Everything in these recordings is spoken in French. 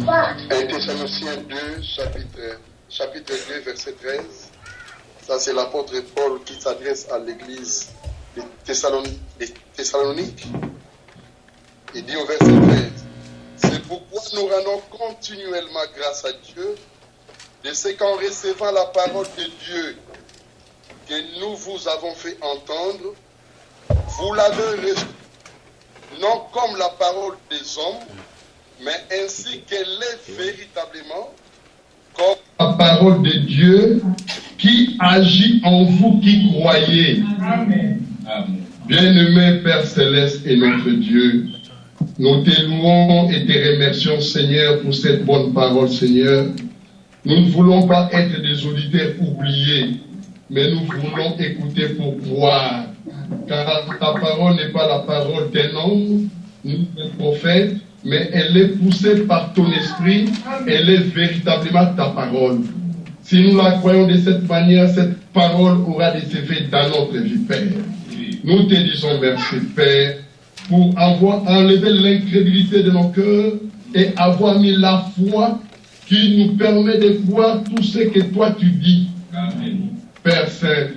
1 Thessaloniciens 2, chapitre 2, verset 13. Ça, c'est l'apôtre Paul qui s'adresse à l'église des Thessaloniques. Il dit au verset 13, c'est pourquoi nous rendons continuellement grâce à Dieu de ce qu'en recevant la parole de Dieu que nous vous avons fait entendre, vous l'avez reçue, non comme la parole des hommes, mais ainsi qu'elle est véritablement comme la parole de Dieu qui agit en vous qui croyez. Amen. Amen. Bien-aimé Père Céleste et notre Dieu, nous te louons et te remercions, Seigneur, pour cette bonne parole, Seigneur. Nous ne voulons pas être des auditeurs oubliés, mais nous voulons écouter pour croire. Car ta parole n'est pas la parole d'un homme, ni d'un prophète, mais elle est poussée par ton esprit, elle est véritablement ta parole. Si nous la croyons de cette manière, cette parole aura des effets dans notre vie, Père. Nous te disons merci, Père, pour avoir enlevé l'incrédulité de nos cœurs et avoir mis la foi qui nous permet de croire tout ce que toi tu dis. Amen. Père Saint,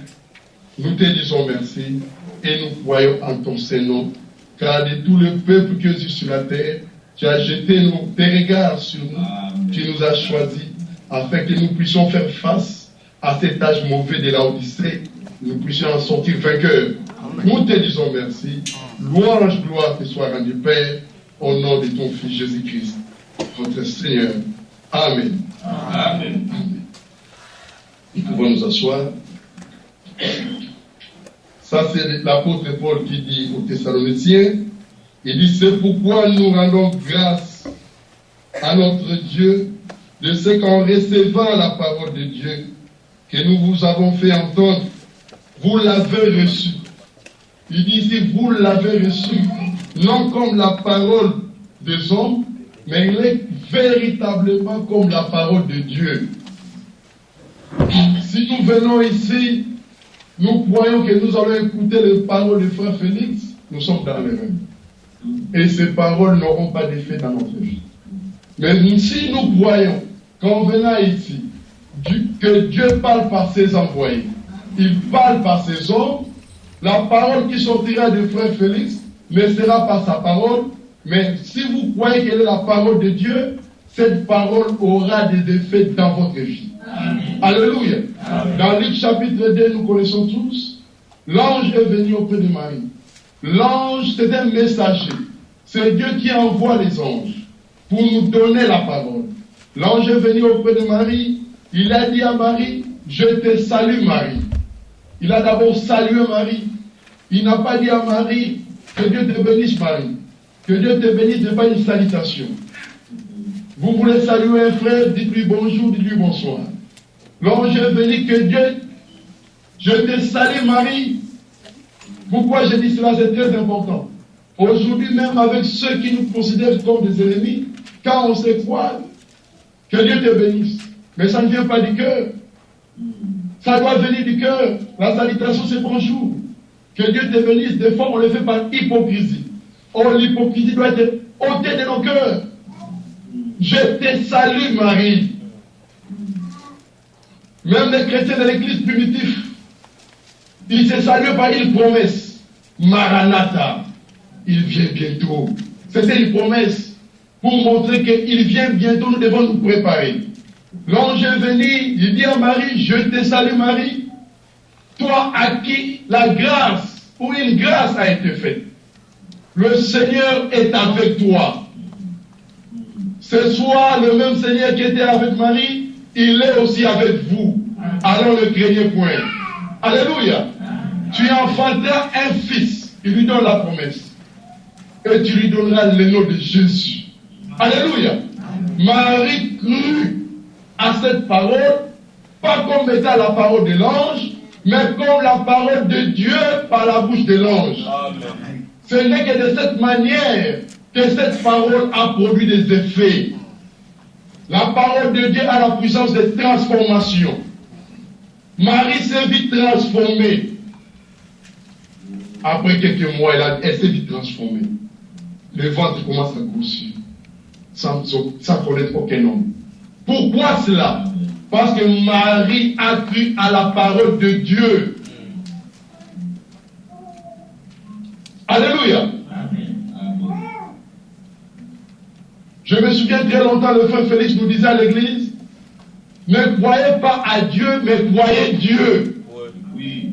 nous te disons merci et nous croyons en ton Saint-Nom, car de tout le peuple qui est sur la terre, tu as jeté tes regards sur nous. Amen. Tu nous as choisis afin que nous puissions faire face à cet âge mauvais de la Odyssée, nous puissions en sortir vainqueurs. Amen. Nous te disons merci. Louange, gloire te soit rendue, Père, au nom de ton Fils Jésus-Christ, notre Seigneur. Amen. Amen. Amen. Nous pouvons nous asseoir. Ça, c'est l'apôtre Paul qui dit aux Thessaloniciens. Il dit, c'est pourquoi nous rendons grâce à notre Dieu de ce qu'en recevant la parole de Dieu que nous vous avons fait entendre, vous l'avez reçu. Il dit ici, vous l'avez reçu, non comme la parole des hommes, mais il est véritablement comme la parole de Dieu. Si nous venons ici, nous croyons que nous allons écouter les paroles du frère Félix, nous sommes dans l'erreur. Et ces paroles n'auront pas d'effet dans notre vie. Mais si nous croyons qu'en venant ici, que Dieu parle par ses envoyés, il parle par ses hommes, la parole qui sortira du frère Félix ne sera pas sa parole, mais si vous croyez qu'elle est la parole de Dieu, cette parole aura des effets dans votre vie. Amen. Alléluia. Amen. Dans Luc chapitre 2, nous connaissons tous, l'ange est venu auprès de Marie. L'ange, c'est un messager. C'est Dieu qui envoie les anges pour nous donner la parole. L'ange est venu auprès de Marie. Il a dit à Marie, je te salue Marie. Il a d'abord salué Marie. Il n'a pas dit à Marie, que Dieu te bénisse Marie. Que Dieu te bénisse n'est pas une salutation. Vous voulez saluer un frère, dites-lui bonjour, dites-lui bonsoir. L'ange est venu, que Dieu, je te salue Marie. Pourquoi je dis cela? C'est très important. Aujourd'hui, même avec ceux qui nous considèrent comme des ennemis, quand on se croise, que Dieu te bénisse. Mais ça ne vient pas du cœur. Ça doit venir du cœur. La salutation, c'est bonjour. Que Dieu te bénisse. Des fois, on le fait par hypocrisie. Or, l'hypocrisie doit être ôtée de nos cœurs. Je te salue, Marie. Même les chrétiens de l'église primitive, ils se saluent par une promesse. Maranatha, il vient bientôt. C'était une promesse pour montrer qu'il vient bientôt, nous devons nous préparer. L'ange est venu, il dit à Marie, je te salue Marie, toi à qui la grâce ou une grâce a été faite. Le Seigneur est avec toi. Ce soir, le même Seigneur qui était avec Marie, il est aussi avec vous. Alors ne craignez point. Alléluia. Tu enfanteras un fils. Il lui donne la promesse. Et tu lui donneras le nom de Jésus. Alléluia. Marie crut à cette parole, pas comme étant la parole de l'ange, mais comme la parole de Dieu par la bouche de l'ange. Ce n'est que de cette manière que cette parole a produit des effets. La parole de Dieu a la puissance de transformation. Marie s'est vite transformée. Après quelques mois, elle s'est vite transformée. Le ventre commence à grossir. sans connaître aucun homme. Pourquoi cela? Parce que Marie a cru à la parole de Dieu. Alléluia. Je me souviens très longtemps, le frère Félix nous disait à l'église, ne croyez pas à Dieu, mais croyez Dieu. Oui.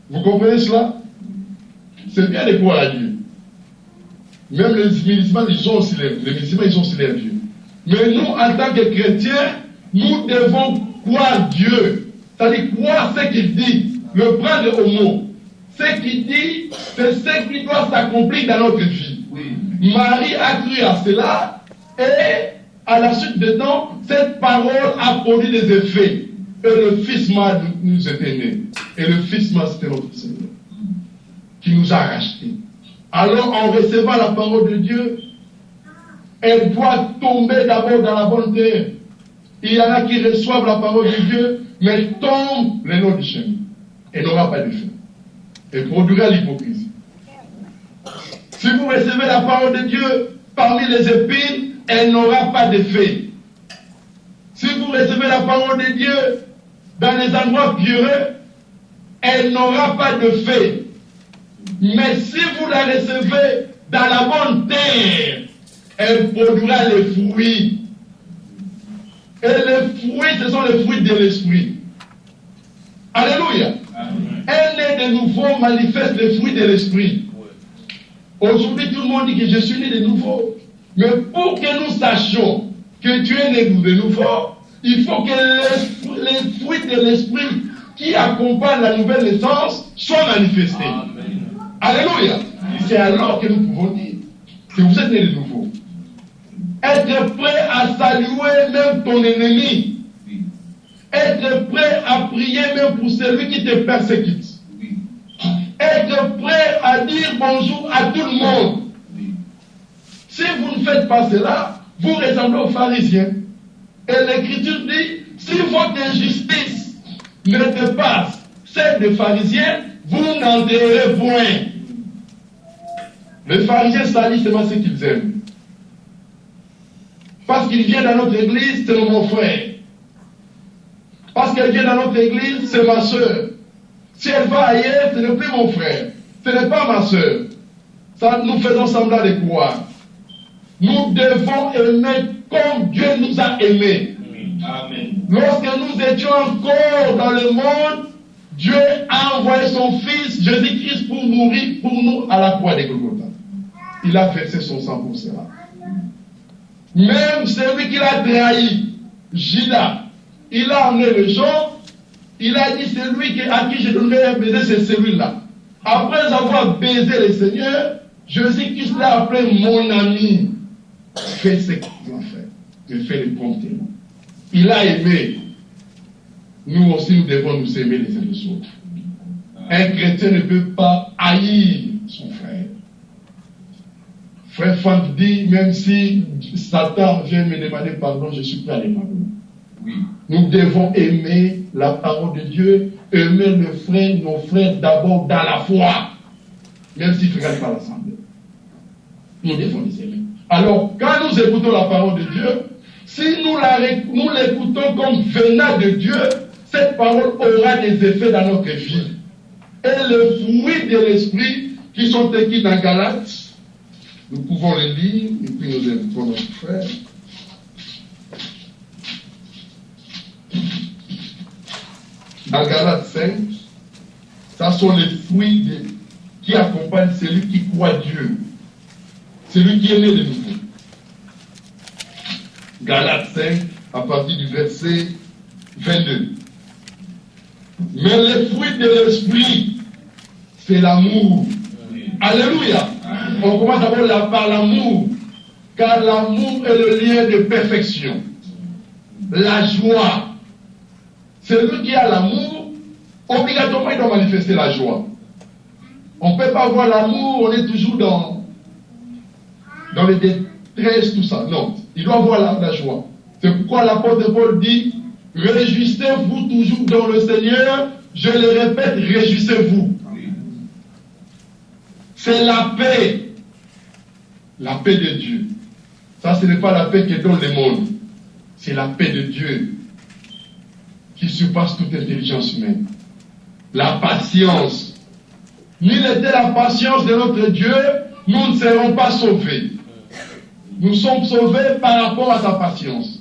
Vous comprenez cela? C'est bien de croire à Dieu. Même les musulmans, ils ont aussi leur Dieu. Mais nous, en tant que chrétiens, nous devons croire Dieu. C'est-à-dire croire ce qu'il dit, le prendre au mot. Ce qu'il dit, c'est ce qui doit s'accomplir dans notre vie. Oui. Marie a cru à cela et à la suite de temps, cette parole a produit des effets. Et le Fils nous était né. Et le Fils c'était notre Seigneur qui nous a rachetés. Alors en recevant la parole de Dieu, elle doit tomber d'abord dans la bonne terre. Il y en a qui reçoivent la parole de Dieu, mais tombent le long du chemin. Et n'aura pas d'effet. Et produira l'hypocrisie. Si vous recevez la parole de Dieu parmi les épines, elle n'aura pas d'effet. Si vous recevez la parole de Dieu dans les endroits pieux, elle n'aura pas d'effet. Mais si vous la recevez dans la bonne terre, elle produira les fruits. Et les fruits, ce sont les fruits de l'esprit. Alléluia. Un né de nouveau manifeste les fruits de l'esprit. Aujourd'hui, tout le monde dit que je suis né de nouveau. Mais pour que nous sachions que tu es né de nouveau, il faut que les fruits de l'esprit qui accompagnent la nouvelle naissance soient manifestés. Amen. Alléluia. C'est alors que nous pouvons dire que vous êtes né de nouveau. Être prêt à saluer même ton ennemi. Être prêt à prier même pour celui qui te persécute. Être prêt à dire bonjour à tout le monde. Si vous ne faites pas cela, vous ressemblez aux pharisiens. Et l'Écriture dit, si votre injustice ne dépasse celle des pharisiens, vous n'enterrez point. Les pharisiens salissent seulement ce qu'ils aiment. Parce qu'il vient dans notre église, c'est mon frère. Parce qu'elle vient dans notre église, c'est ma soeur. Si elle va ailleurs, ce n'est plus mon frère. Ce n'est pas ma soeur. Ça, nous faisons semblant de croire. Nous devons aimer comme Dieu nous a aimés. Amen. Lorsque nous étions encore dans le monde, Dieu a envoyé son Fils, Jésus-Christ, pour mourir pour nous à la croix de Golgotha. Il a versé son sang pour cela. Même celui qui l'a trahi, Judas, il a emmené les gens, il a dit celui à qui je donnerai un baiser, c'est celui-là. Après avoir baisé le Seigneur, Jésus-Christ l'a appelé mon ami. Fais ce qu'il a fait. Je fais le compte. Il a aimé. Nous aussi, nous devons nous aimer les uns les autres. Un chrétien ne peut pas haïr son frère. Frère Franck dit, même si Satan vient me demander pardon, je suis prêt à les pardonner. Oui. Nous devons aimer la parole de Dieu, aimer nos frères d'abord dans la foi, même s'ils ne fréquentent pas l'assemblée. Nous devons les aimer. Alors, quand nous écoutons la parole de Dieu, si nous l'écoutons comme venant de Dieu, cette parole aura des effets dans notre vie. Et les fruits de l'esprit qui sont écrits dans Galates, nous pouvons les lire, et puis nous invitons notre frère. Dans Galates 5, ça sont les fruits qui accompagnent celui qui croit Dieu. Celui qui est né de nouveau. Galates 5, à partir du verset 22. Mais les fruits de l'esprit, c'est l'amour. Alléluia. On commence d'abord par l'amour, car l'amour est le lien de perfection. La joie. Celui qui a l'amour, obligatoirement il doit manifester la joie. On ne peut pas avoir l'amour, on est toujours dans les détresses, tout ça. Non, il doit avoir la joie. C'est pourquoi l'apôtre Paul dit, réjouissez-vous toujours dans le Seigneur. Je le répète, réjouissez-vous. C'est la paix de Dieu. Ça, ce n'est pas la paix que donne le monde. C'est la paix de Dieu qui surpasse toute intelligence humaine. La patience. N'il était la patience de notre Dieu, nous ne serons pas sauvés. Nous sommes sauvés par rapport à sa patience.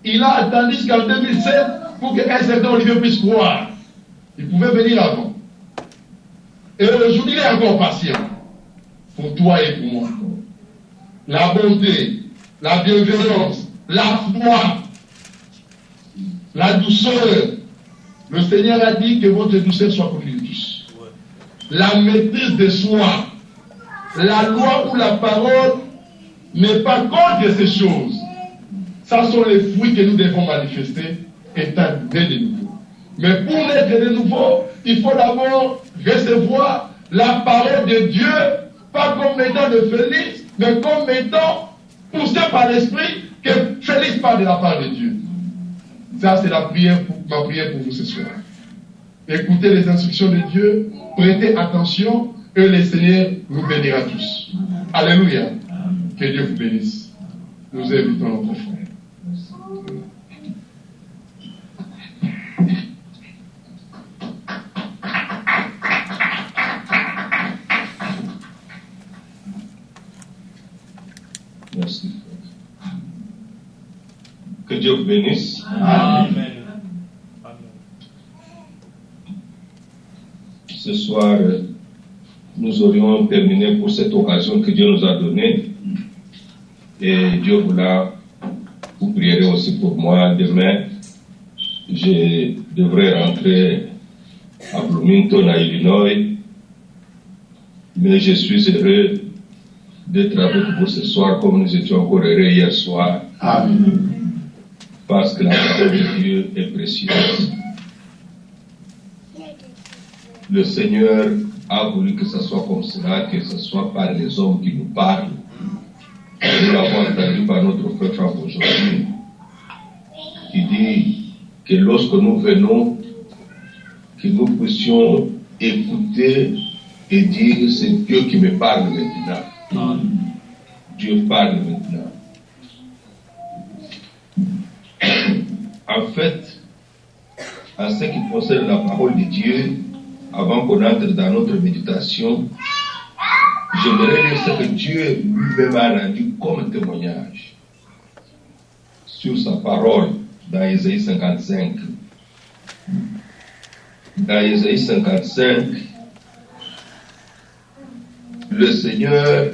Il a attendu jusqu'en 2007 pour qu'un certain Olivier puisse croire. Il pouvait venir avant. Et aujourd'hui, il est encore patient. Pour toi et pour moi. La bonté, la bienveillance, la foi, la douceur. Le Seigneur a dit que votre douceur soit connue de tous. La maîtrise de soi. La loi ou la parole n'est pas contre ces choses. Ça sont les fruits que nous devons manifester étant nés de nouveau. Mais pour naître de nouveau, il faut d'abord recevoir la parole de Dieu, pas comme étant de Félix, mais comme étant poussé par l'Esprit que Félix parle de la part de Dieu. Ça, c'est ma prière pour vous ce soir. Écoutez les instructions de Dieu, prêtez attention et le Seigneur nous bénira tous. Alléluia. Que Dieu vous bénisse. Nous invitons notre frère. Merci. Que Dieu vous bénisse. Amen. Ce soir, nous aurions terminé pour cette occasion que Dieu nous a donnée. Et Dieu voulant, vous prierez aussi pour moi. Demain, je devrais rentrer à Bloomington, à Illinois. Mais je suis heureux d'être avec vous ce soir comme nous étions encore heureux hier soir. Amen. Parce que la parole de Dieu est précieuse. Le Seigneur a voulu que ce soit comme cela, que ce soit par les hommes qui nous parlent. Nous l'avons entendu par notre frère Franck aujourd'hui, qui dit que lorsque nous venons, que nous puissions écouter et dire c'est Dieu qui me parle maintenant. Dieu parle maintenant. En fait, en ce qui concerne la parole de Dieu, avant qu'on entre dans notre méditation, j'aimerais dire ce que Dieu lui-même a rendu comme témoignage sur sa parole dans Ésaïe 55. Dans Ésaïe 55, le Seigneur,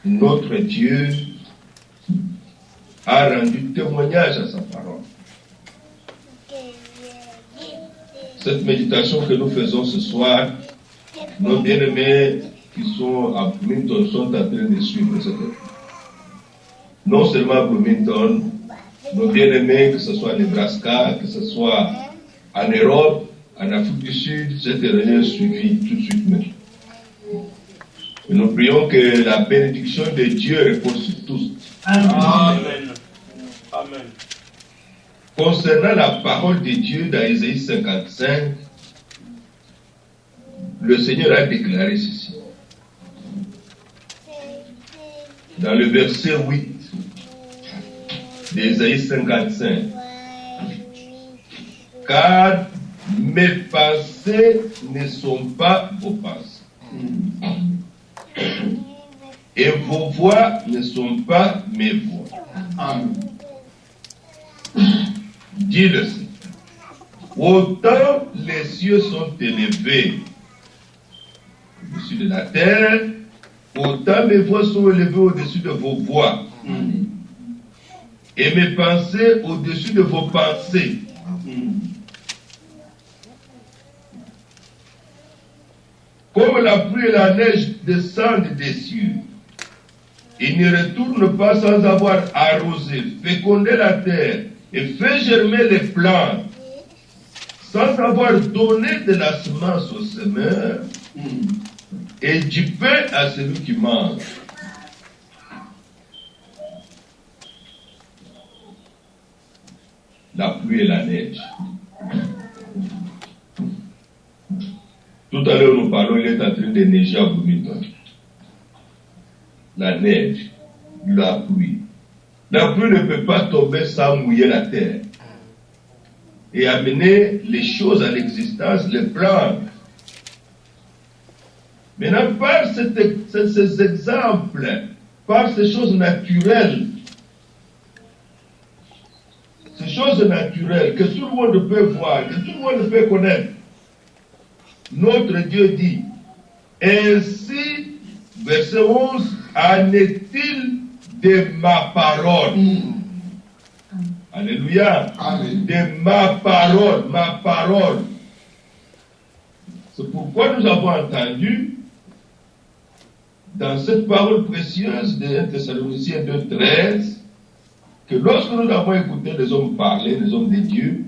notre Dieu, a rendu témoignage à sa parole. Cette méditation que nous faisons ce soir, nos bien-aimés qui sont à Bloomington sont en train de suivre cette étude. Non seulement à Bloomington, nos bien-aimés, que ce soit à Nebraska, que ce soit en Europe, en Afrique du Sud, cette réunion est suivie tout de suite même. Et nous prions que la bénédiction de Dieu repose sur tous. Amen. Amen. Concernant la parole de Dieu dans Ésaïe 55, le Seigneur a déclaré ceci. Dans le verset 8 d'Ésaïe 55, car mes pensées ne sont pas vos pensées, et vos voix ne sont pas mes voix. Amen. Dit le Seigneur. Autant les cieux sont élevés au-dessus de la terre, autant mes voix sont élevées au-dessus de vos voix. Et mes pensées au-dessus de vos pensées. Comme la pluie et la neige descendent des cieux, ils ne retournent pas sans avoir arrosé, fécondé la terre et fait germer les plantes, sans avoir donné de la semence au semeur et du pain à celui qui mange. La pluie et la neige. Tout à l'heure, nous parlons, il est en train de neiger à Bloomington. La neige, la pluie. La pluie ne peut pas tomber sans mouiller la terre et amener les choses à l'existence, les plantes. Maintenant, par ces exemples, par ces choses naturelles que tout le monde peut voir, que tout le monde peut connaître, notre Dieu dit, ainsi, verset 11, en est-il de ma parole? Alléluia. Amen. De ma parole. C'est pourquoi nous avons entendu dans cette parole précieuse de 1 Thessaloniciens 2:13 que lorsque nous avons écouté les hommes parler, les hommes de Dieu,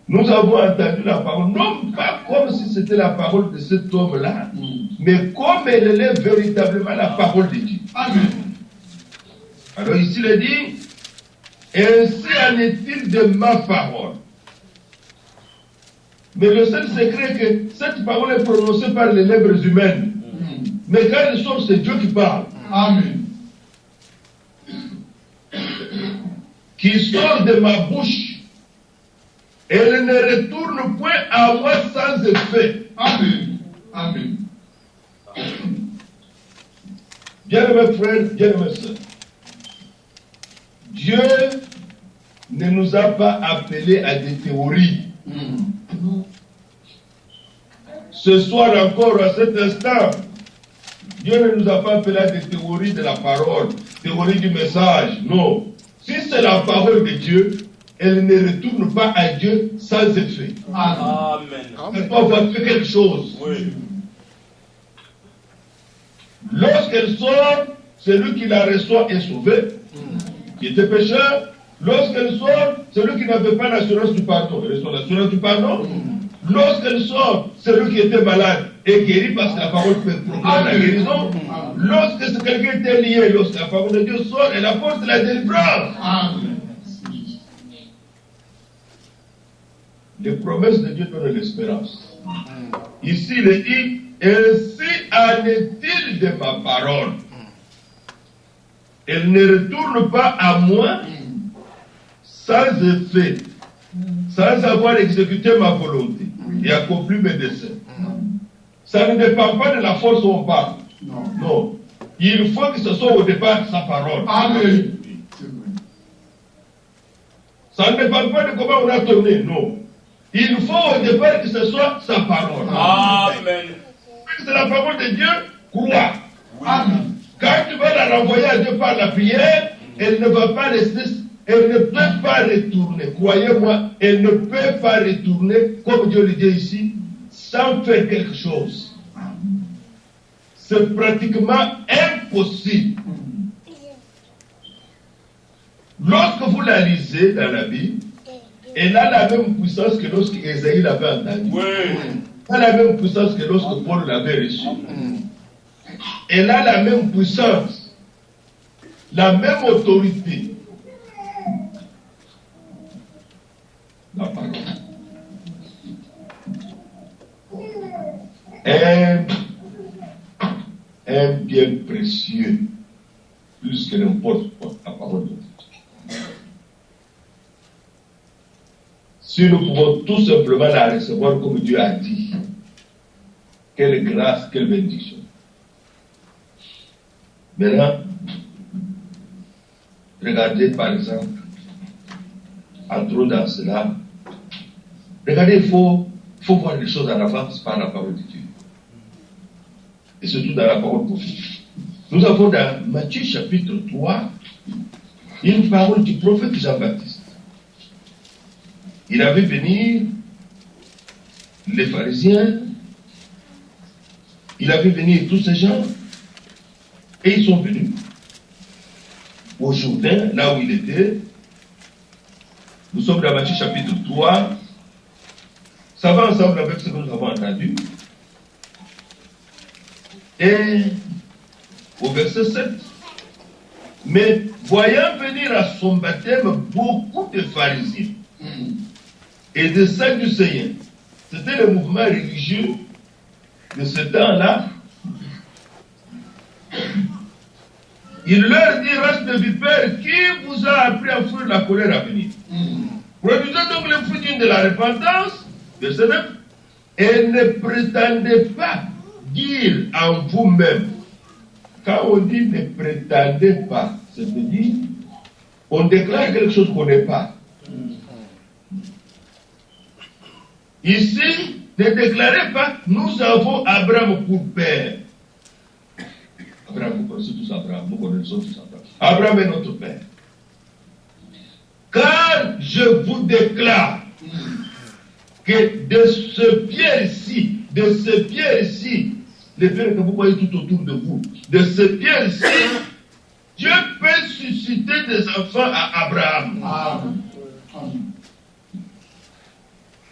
nous avons entendu la parole, non pas comme si c'était la parole de cet homme-là, mais comme elle est véritablement la parole de Dieu. Amen. Alors ici il est dit, ainsi en est-il de ma parole. Mais le seul secret est que cette parole est prononcée par les lèvres humaines. Mais quand elle sort, c'est Dieu qui parle. Amen. Qui sort de ma bouche. Elle ne retourne point à moi sans effet. Amen. Amen. Bien-aimés frères, bien-aimés sœurs, Dieu ne nous a pas appelés à des théories. Ce soir encore, à cet instant, Dieu ne nous a pas appelés à des théories de la parole, théories du message. Non. Si c'est la parole de Dieu, elle ne retourne pas à Dieu sans effet. Amen. Elle doit avoir fait quelque chose. Oui. Lorsqu'elle sort, celui qui la reçoit est sauvé, qui était pécheur. Lorsqu'elle sort, celui qui n'avait pas l'assurance du pardon, il reçoit l'assurance du pardon. Lorsqu'elle sort, celui qui était malade est guéri parce que la parole peut proclamer la guérison. Lorsque quelqu'un était lié, lorsque la parole de Dieu sort, elle apporte la délivrance. Amen. Les promesses de Dieu donnent l'espérance. Ici, il est dit, ainsi en est-il de ma parole. Elle ne retourne pas à moi sans effet, sans avoir exécuté ma volonté et accompli mes desseins. Ça ne dépend pas de la force où on parle. Non. Il faut que ce soit au départ sa parole. Amen. Ça ne dépend pas de comment on a tourné. Non. Il faut au départ que ce soit sa parole. Amen. C'est la parole de Dieu, crois. Amen. Quand tu vas la renvoyer à Dieu par la prière, elle ne va pas rester, elle ne peut pas retourner. Croyez-moi, elle ne peut pas retourner, comme Dieu le dit ici, sans faire quelque chose. C'est pratiquement impossible. Lorsque vous la lisez dans la Bible, elle a la même puissance que lorsque Ésaïe l'avait entendu. Oui. Elle a la même puissance que lorsque Paul l'avait reçu. Elle a la même puissance, la même autorité. La parole. Un bien précieux, plus que n'importe quoi, la parole de Dieu. Si nous pouvons tout simplement la recevoir comme Dieu a dit, quelle grâce, quelle bénédiction. Maintenant, regardez par exemple, entrons dans cela. Regardez, il faut voir les choses en avance par la parole de Dieu. Et surtout dans la parole prophétique. Nous avons dans Matthieu chapitre 3 une parole du prophète Jean-Baptiste. Il avait venir les pharisiens, il avait venir tous ces gens, et ils sont venus au Jourdain, là où il était. Nous sommes dans Matthieu chapitre 3. Ça va ensemble avec ce que nous avons entendu. Et au verset 7, mais voyant venir à son baptême beaucoup de pharisiens et de Sadducéens, c'était le mouvement religieux de ce temps-là. Il leur dit, race de vipères, qui vous a appris à fuir la colère à venir? Produisez donc le fruit de la repentance, verset 9, et ne prétendez pas dire en vous-même. Quand on dit ne prétendez pas, ça veut dire on déclare quelque chose qu'on n'est pas. Ici, ne déclarez pas, nous avons Abraham pour père. Abraham, vous connaissez tous Abraham, nous connaissons tous Abraham. Abraham est notre père. Car je vous déclare que de ce pierre-ci, les pierres que vous voyez tout autour de vous, de ce pierre-ci, Dieu peut susciter des enfants à Abraham. Amen.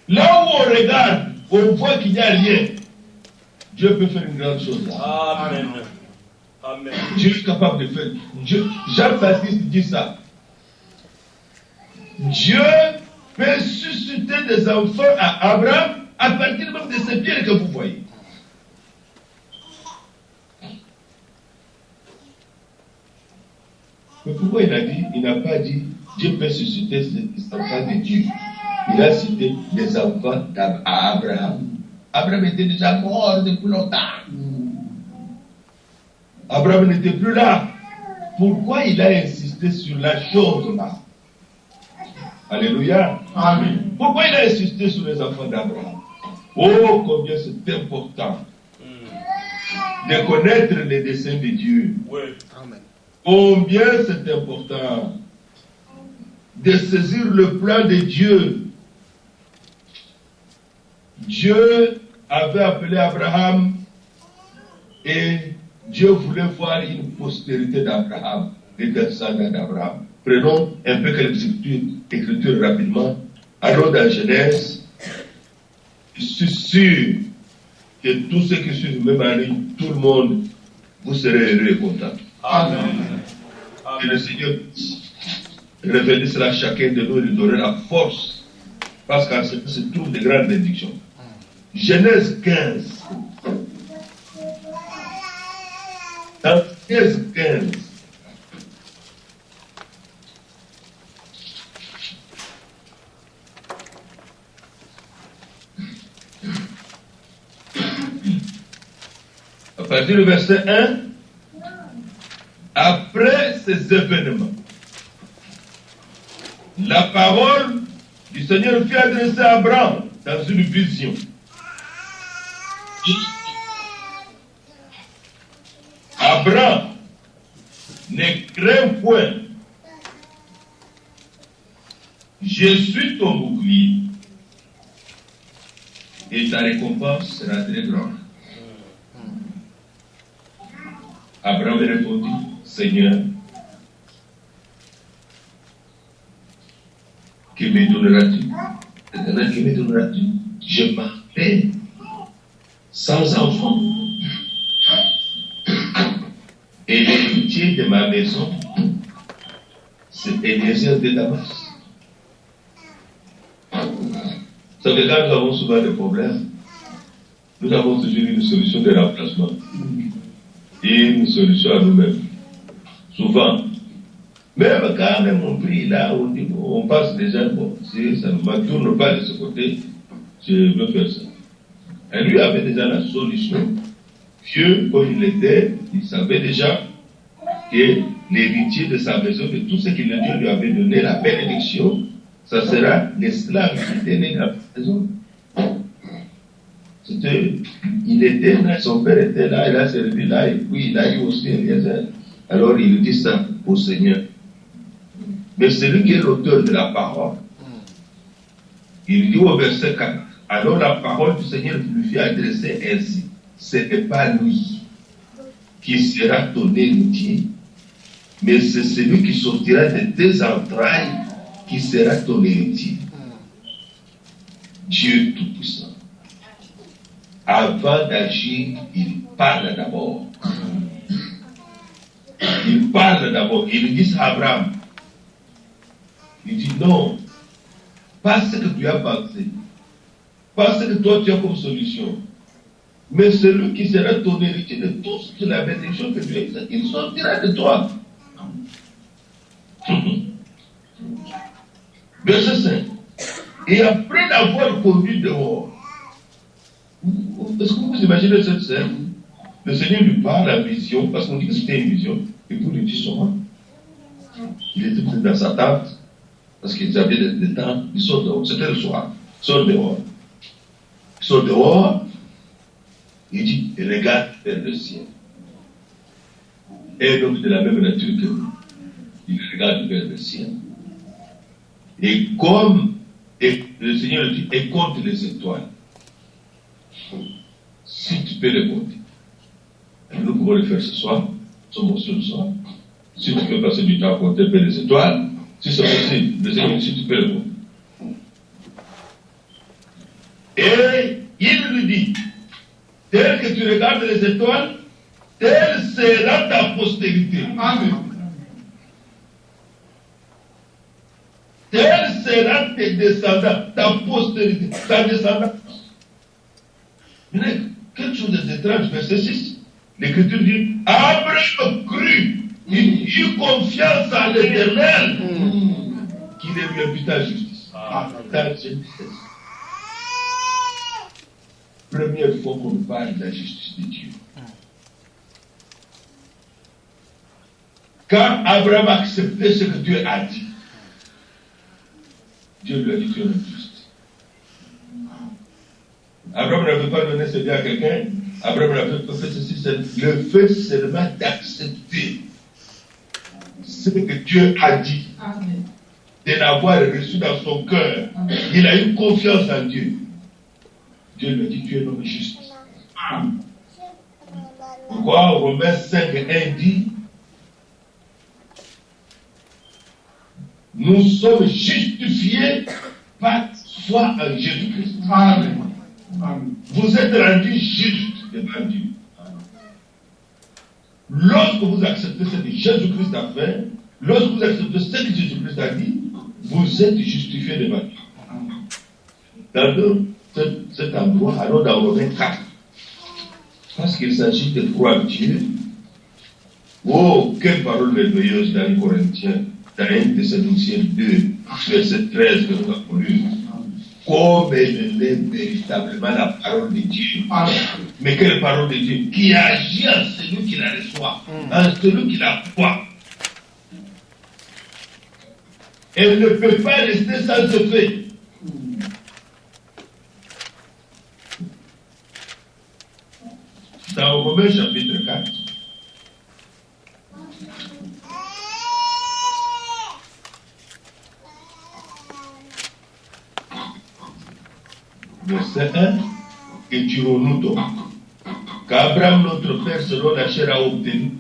Là où on regarde, on voit qu'il n'y a rien. Dieu peut faire une grande chose là. Amen. Amen. Dieu est capable de faire. Jean-Baptiste dit ça. Dieu peut susciter des enfants à Abraham à partir même de ces pierres que vous voyez. Mais pourquoi il n'a pas dit Dieu peut susciter des enfants de Dieu? Il a cité des enfants à Abraham. Abraham était déjà mort depuis longtemps. Abraham n'était plus là. Pourquoi il a insisté sur la chose là? Alléluia. Amen. Pourquoi il a insisté sur les enfants d'Abraham? Oh, combien c'est important de connaître les desseins de Dieu. Oui. Amen. Combien c'est important de saisir le plan de Dieu. Dieu avait appelé Abraham et Dieu voulait voir une postérité d'Abraham, les descendants d'Abraham. Prenons un peu quelques écritures rapidement. Allons dans Genèse. Je suis sûr que tous ceux qui suivent même année, tout le monde, vous serez heureux et contents. Amen. Que le Seigneur révèle cela à chacun de nous et lui donne la force. Parce qu'en ce se trouve de grandes bénédictions. Genèse 15. Dans Genèse 15. À partir du verset 1, après ces événements, la parole du Seigneur fut adressée à Abraham dans une vision. Abraham, ne crains point, je suis ton bouclier, et ta récompense sera très grande. Abraham répondit, Seigneur, que me donneras-tu? Que me donneras-tu? Je partais sans enfant. Et l'héritier de ma maison, c'est Eliezer de Damas. Vous savez, quand nous avons souvent des problèmes, nous avons toujours une solution de remplacement. Et une solution à nous-mêmes. Souvent. Même quand même on prie là, on passe déjà, bon, si ça ne me tourne pas de ce côté, je veux faire ça. Et lui avait déjà la solution. Dieu, comme il était, il savait déjà que l'héritier de sa maison, de tout ce que le Dieu lui avait donné, la bénédiction, ça sera l'esclave qui était né dans la maison. Il était là, son père était là, il a servi là, et puis il a eu aussi Eliezer. Alors il dit ça au Seigneur. Mais celui qui est l'auteur de la parole, il dit au verset 4, alors la parole du Seigneur lui fut adressée ainsi. Ce n'est pas lui qui sera ton héritier, mais c'est celui qui sortira de tes entrailles qui sera ton héritier. Dieu Tout-Puissant. Avant d'agir, il parle d'abord. Il parle d'abord. Il dit à Abraham. Il dit non. Pas ce que tu as pensé. Pas ce que toi tu as comme solution. Mais celui qui sera ton héritier de toute la bénédiction que tu as, il sortira de toi. Verset 5. Et après l'avoir conduit dehors, est-ce que vous imaginez cette scène? Le Seigneur lui parle la vision, parce qu'on dit que c'était une vision, et pour lui dire seulement, il était peut-être dans sa tente, parce qu'ils avaient des temps, il sort dehors, c'était le soir, il sort dehors. Il sort dehors, il dit, il regarde vers le ciel. Et donc de la même nature que nous, il regarde vers le ciel. Et comme le Seigneur dit, et compte les étoiles. Si tu peux les compter. Et nous pouvons le faire ce soir, sommes au ce soir. Si tu peux passer du temps à compter les étoiles, si c'est possible, le Seigneur dit, si tu peux le compter. Et il lui dit, tel que tu regardes les étoiles, telle sera ta postérité. Amen. Telle sera tes descendants, ta postérité, ta descendance. Mais quelque chose d'étrange, verset 6. L'Écriture dit, Abraham crut, il eut confiance en l'Éternel, qu'il lui imputa la justice. Dans Genèse. Première fois qu'on parle de la justice de Dieu. Quand Abraham a accepté ce que Dieu a dit, Dieu lui a dit, tu es injuste. Abraham n'avait pas donné ses biens à quelqu'un. Abraham n'avait pas fait ceci. Le fait seulement d'accepter ce que Dieu a dit, de l'avoir reçu dans son cœur. Il a eu confiance en Dieu. Dieu lui a dit, tu es un homme juste. Pourquoi Romains 5, 1 dit, nous sommes justifiés par foi en Jésus-Christ. Amen. Vous êtes rendus justes devant Dieu. Lorsque vous acceptez ce que Jésus-Christ a fait, lorsque vous acceptez ce que Jésus-Christ a dit, vous êtes justifiés devant Dieu. Dans cet endroit, alors dans Romains 4, parce qu'il s'agit de croire Dieu. Oh, quelle parole merveilleuse dans les Corinthiens, dans 1 Thessaloniciens 2, verset 13 que nous avons lu. Comme elle est véritablement la parole de Dieu. Mais quelle parole de Dieu? Qui agit en celui qui la reçoit, en celui qui la croit. Elle ne peut pas rester sans effet. Dans Romains chapitre 4, verset 1, et dirons-nous donc qu'Abraham, notre père, selon la chair, a obtenu.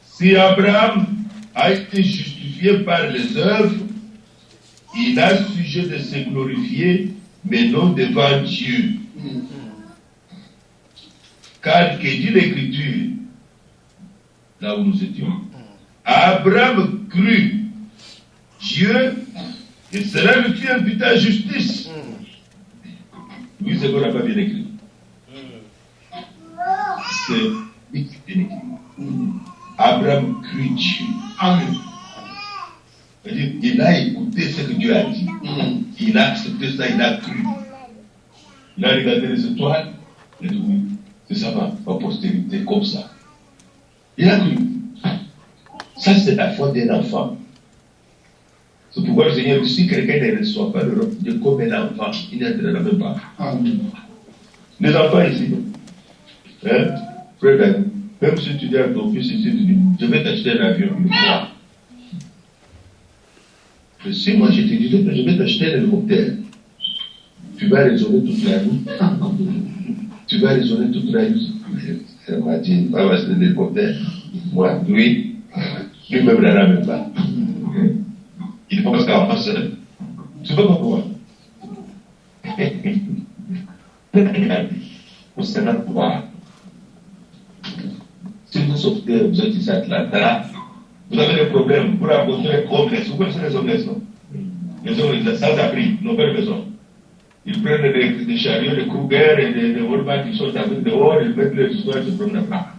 Si Abraham a été justifié par les œuvres, il a sujet de se glorifier, mais non devant Dieu. Car que dit l'Écriture, là où nous étions, Abraham crut Dieu, et cela lui fut imputé à justice. Oui, c'est qu'on n'a pas bien écrit. C'est bien écrit. Abraham crut Dieu. Amen. C'est-à-dire, il a écouté ce que Dieu a dit. Il a accepté ça, il a cru. Il a regardé les étoiles, il a dit oui, c'est ça ma postérité, comme ça. Il a cru. Ça, c'est la foi d'un enfant. C'est pourquoi le Seigneur, si quelqu'un ne reçoit pas le robe de Dieu comme un enfant, il n'entrera même pas. Amen. Les enfants ici, hein, frère, même si tu dis à ton fils ici, tu dis, je vais t'acheter un avion, il croit. Mais si moi je te disais que je vais t'acheter un hélicoptère, tu vas raisonner toute la nuit. Tu vas raisonner toute la nuit. Ça m'a dit, pas m'acheter un hélicoptère. Moi, lui-même n'en a même pas. Il pense qu'à moi seul. Tu peux pas voir. Au Sénat de pouvoir. Si vous sortez, vous êtes ici à Atlanta, vous avez des problèmes. Vous rencontrez les homeless. Vous connaissez les homeless, non? Les homeless, sans-abri, n'ont pas de maison. Ils prennent des chariots, des Kruger et des Walmart qui sont avec dehors, ils mettent les histoires et se promènent là.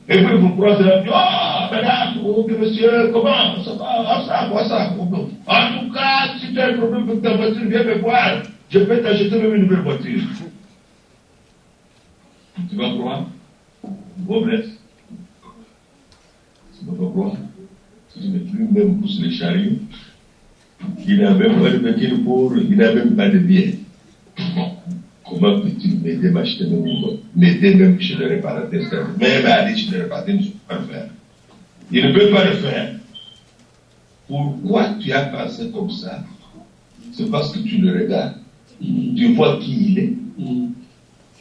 Et puis vous croisez là, oh, madame, oh, monsieur, comment, ça va, ça, quoi, ça. En tout cas, si tu as un problème avec ta voiture, viens me voir. Je peux t'acheter même une nouvelle voiture. Tu vas croire? Vous blesse. Tu ne vas pas croire. Tu ne plus même pousser les chariots. Il n'a même pas de véhicule pour, il n'a même pas de bien. Comment peux-tu m'aider à m'acheter m'aider même chez le réparateur? Même aller chez le réparateur, il ne peut pas le faire. Il ne peut pas le faire. Pourquoi tu as pensé comme ça? C'est parce que tu le regardes. Tu vois qui il est.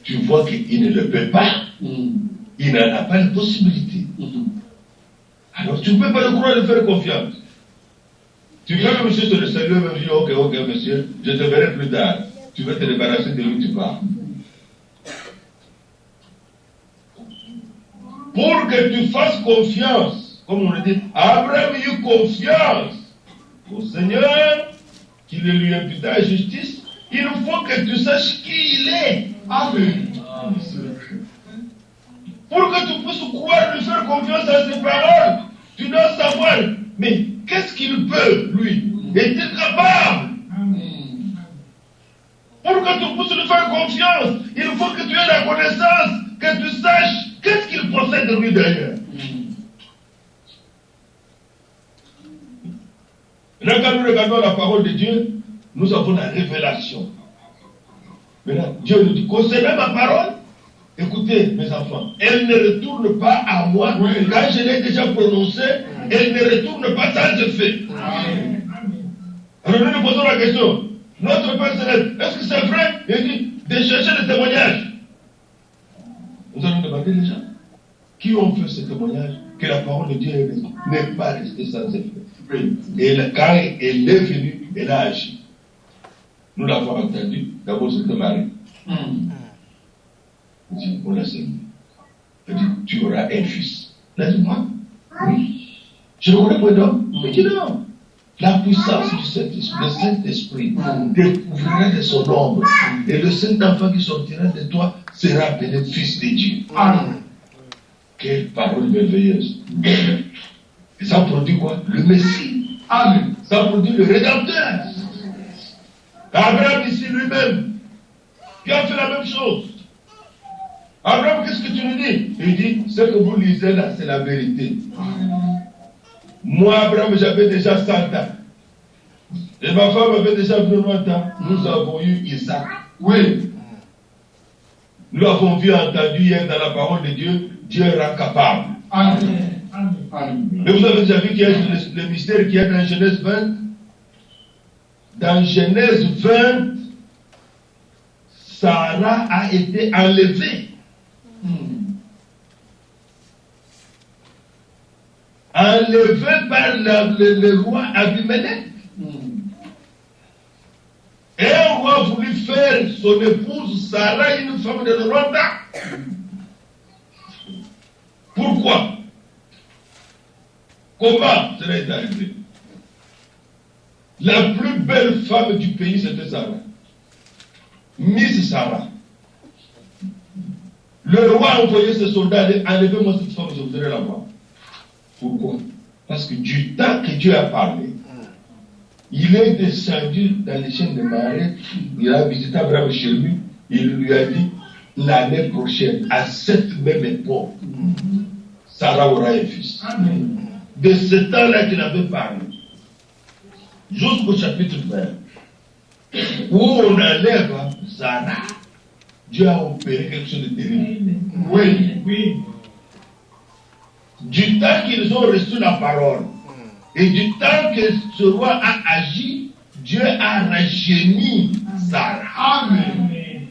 Tu vois qu'il ne le peut pas. Il n'en a pas la possibilité. Alors tu ne peux pas le croire, de faire confiance. Tu peux, monsieur, te le saluer, me dire, ok, monsieur, je te verrai plus tard. Tu veux te débarrasser de lui, tu pars. Pour que tu fasses confiance, comme on le dit, Abraham eut confiance au Seigneur, qui le lui imputa à justice. Il faut que tu saches qui il est. Amen. Pour que tu puisses croire, lui faire confiance à ses paroles, tu dois savoir, mais qu'est-ce qu'il peut, lui? Est-il capable? Pour que tu puisses lui faire confiance, il faut que tu aies la connaissance, que tu saches qu'est-ce qu'il possède de lui d'ailleurs. Là, quand nous regardons la parole de Dieu, nous avons la révélation. Maintenant, Dieu nous dit, concernant ma parole, écoutez, mes enfants, elle ne retourne pas à moi. Quand je l'ai déjà prononcée, elle ne retourne pas sans effet. Alors nous nous posons la question, notre Père Céleste, est-ce que c'est vrai? Il dit, de chercher des témoignages. Nous allons demander les gens qui ont fait ce témoignage, que la parole de Dieu n'est pas restée sans effet. Et quand elle est venue, elle a agi. Nous l'avons entendu, d'abord c'était Marie. Il dit, on l'a salué. Il dit, tu auras un fils. Il a dit, moi? Oui. Je ne connais pas d'homme. Il dit, non. La puissance du Saint-Esprit, le Saint-Esprit découvrira de son ombre. Et le Saint-Enfant qui sortira de toi sera appelé Fils de Dieu. Amen. Quelle parole merveilleuse. Et ça produit quoi? Le Messie. Amen. Ça produit le Rédempteur. Abraham ici lui-même, qui a fait la même chose. Abraham, qu'est-ce que tu nous dis? Il dit, ce que vous lisez là, c'est la vérité. Moi, Abraham, j'avais déjà 100 ans. Et ma femme avait déjà 90 ans. Nous avons eu Isaac. Oui. Nous l'avons vu, entendu hier dans la parole de Dieu. Dieu rend capable. Amen. Amen. Mais vous avez déjà vu qu'il y a le mystère qu'il y a dans Genèse 20. Dans Genèse 20, Sarah a été enlevée. Enlevée par le roi Abimelech. Et un roi voulu faire son épouse Sarah une femme de 90 ans. Pourquoi? Comment cela est arrivé? La plus belle femme du pays, c'était Sarah. Miss Sarah. Le roi a envoyé ses soldats, enlevez-moi cette femme, je voudrais la voir. Pourquoi? Parce que du temps que Dieu a parlé, il est descendu dans les chaînes de Marais, il a visité Abraham chez lui, il lui a dit, l'année prochaine, à cette même époque, Sarah aura un fils. Amen. De ce temps-là qu'il avait parlé, jusqu'au chapitre 20, où on enlève Sarah, Dieu a opéré quelque chose de terrible. Oui. Du temps qu'ils ont reçu la parole, et du temps que ce roi a agi, Dieu a rajeuni Sarah. Amen.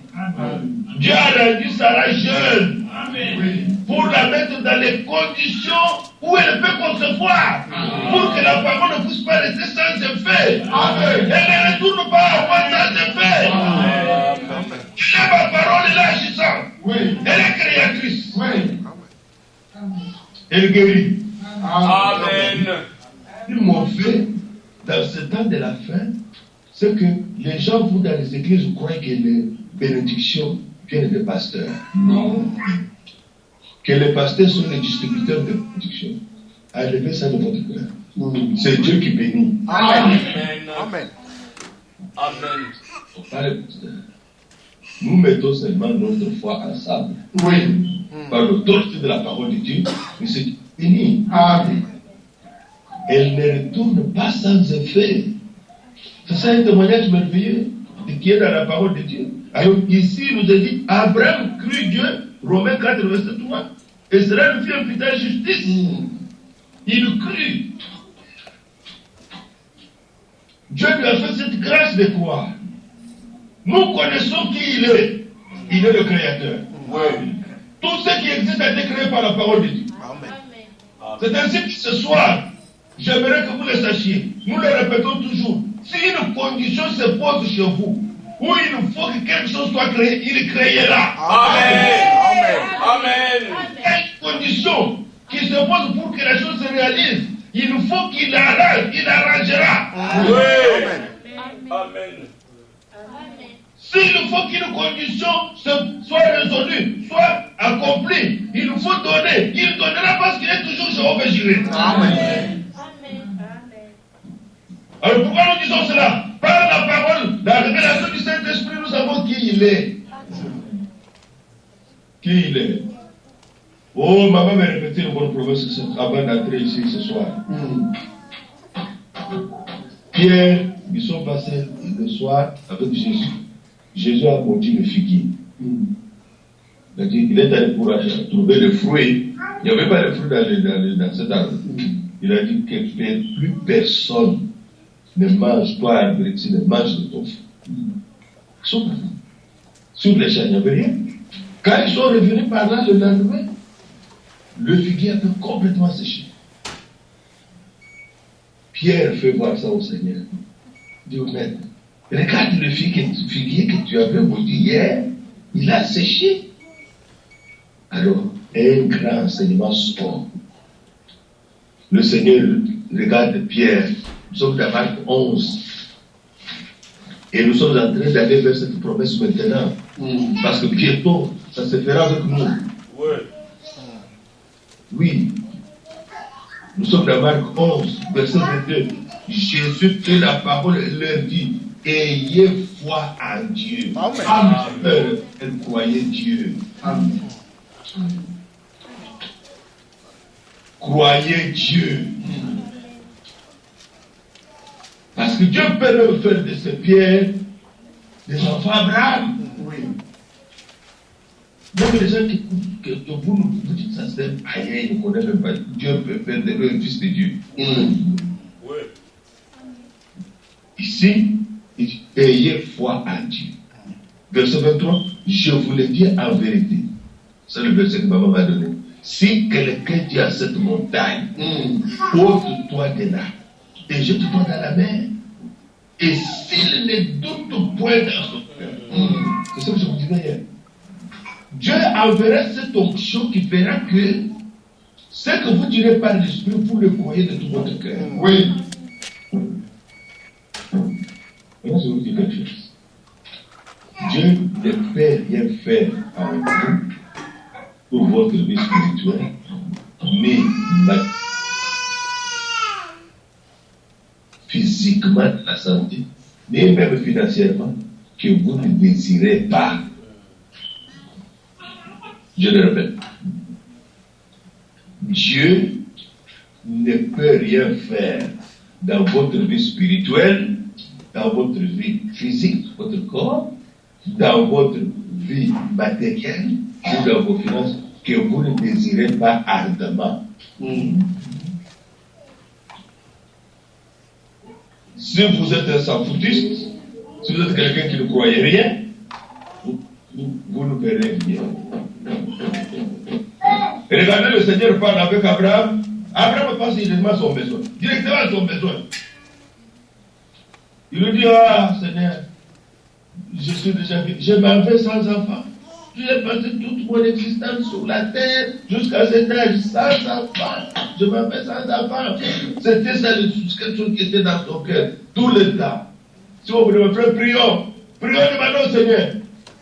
Dieu a rendu Sarah jeune. Amen. Pour la mettre dans les conditions où elle peut concevoir. Pour que la parole ne puisse pas rester sans effet. Amen. Elle ne retourne pas à moi sans effet. Amen. Ma parole est agissante. Oui. Elle est créatrice. Oui. Elle guérit. Amen. Ils m'ont fait, dans ce temps de la fin, c'est que les gens vont dans les églises croient que les bénédictions viennent des pasteurs. Non. que les pasteurs sont les distributeurs de production. Enlevez ça de votre cœur. C'est Dieu qui bénit. Amen. Amen. Amen. Nous mettons seulement notre foi ensemble. Oui. Par l'autorité de la parole de Dieu, mais c'est béni. Amen. Elle ne retourne pas sans effet. C'est ça un témoignage merveilleux qui est dans la parole de Dieu. Alors ici, il nous a dit, Abraham crut Dieu, Romains 4, verset 3, et cela lui fit imputer à justice. Il crut. Dieu lui a fait cette grâce de croire. Nous connaissons qui il est. Il est le Créateur. Tout ce qui existe a été créé par la parole de Dieu. C'est ainsi que ce soir, j'aimerais que vous le sachiez. Nous le répétons toujours. Si une condition se pose chez vous, où il faut que quelque chose soit créé, il créera. Amen. Amen. Quelle condition qui se pose pour que la chose se réalise, il faut qu'il arrange, il arrangera. Oui. Amen. S'il faut qu'une condition soit résolue, soit accomplie, il faut donner. Il donnera parce qu'il est toujours Jéhovah Jireh. Amen. Alors pourquoi nous disons cela? Par la parole, la révélation du Saint-Esprit, nous savons qui il est. Qui il est. Oh, maman m'a répété une bonne promesse avant d'entrer ici ce soir. Pierre, ils sont passés le soir avec Jésus. Jésus a monté le figuier. Il est allé pour trouver le fruit. Il n'y avait pas de fruit dans cet arbre. Il a dit que plus personne ne mange, toi, Alberti, ne mange de ton fruit. Sur les champs, il n'y avait rien. Quand ils sont revenus par là le lendemain, le figuier a complètement séché. Pierre fait voir ça au Seigneur. Il dit au maître, regarde le figuier que tu avais maudit hier, il a séché. Alors, un grand enseignement sort. Le Seigneur regarde Pierre. Nous sommes dans Marc 11. Et nous sommes en train d'aller vers cette promesse maintenant. Parce que bientôt, ça se fera avec nous. Oui. Nous sommes dans Marc 11, verset 22. Jésus fait la parole et leur dit, ayez foi en Dieu. Amen. Elle croyait Dieu. Amen. Croyez Dieu. Parce que Dieu peut même faire de ces pierres des enfants Abraham. Oui. Même les gens que vous dites ça, c'est aïe, ils ne connaissent même pas. Dieu peut faire de eux un fils de Dieu. Oui. Ici, il dit, ayez foi en Dieu. Verset 23, je vous le dis en vérité. C'est le verset que maman m'a donné. Si quelqu'un dit à cette montagne, ôte-toi de là et jette-toi dans la mer, et s'il ne doute point dans son cœur, c'est ça que je vous disais hier. Dieu enverra cette onction qui fera que ce que vous direz par l'esprit, vous le croyez de tout votre cœur. Oui. Maintenant, je vous dis quelque chose. Dieu ne peut rien faire avec vous pour votre vie spirituelle, mais physiquement, la santé, mais même financièrement, que vous ne désirez pas. Je le répète. Dieu ne peut rien faire dans votre vie spirituelle, dans votre vie physique, votre corps, dans votre vie matérielle ou dans vos finances que vous ne désirez pas ardemment. Si vous êtes un sans-foutiste, si vous êtes quelqu'un qui ne croyait rien, vous ne verrez rien. Et regardez, le Seigneur parle avec Abraham. Abraham passe directement à son besoin. Directement à son besoin. Il lui dit, ah Seigneur, je suis déjà vieux, je m'en vais sans enfant. J'ai passé toute mon existence sur la terre jusqu'à cet âge, sans enfant. Je m'en vais sans enfant. C'était ça quelque chose qui était dans ton cœur, tout le temps. Si vous voulez me faire, prions. Prions, demandons au Seigneur.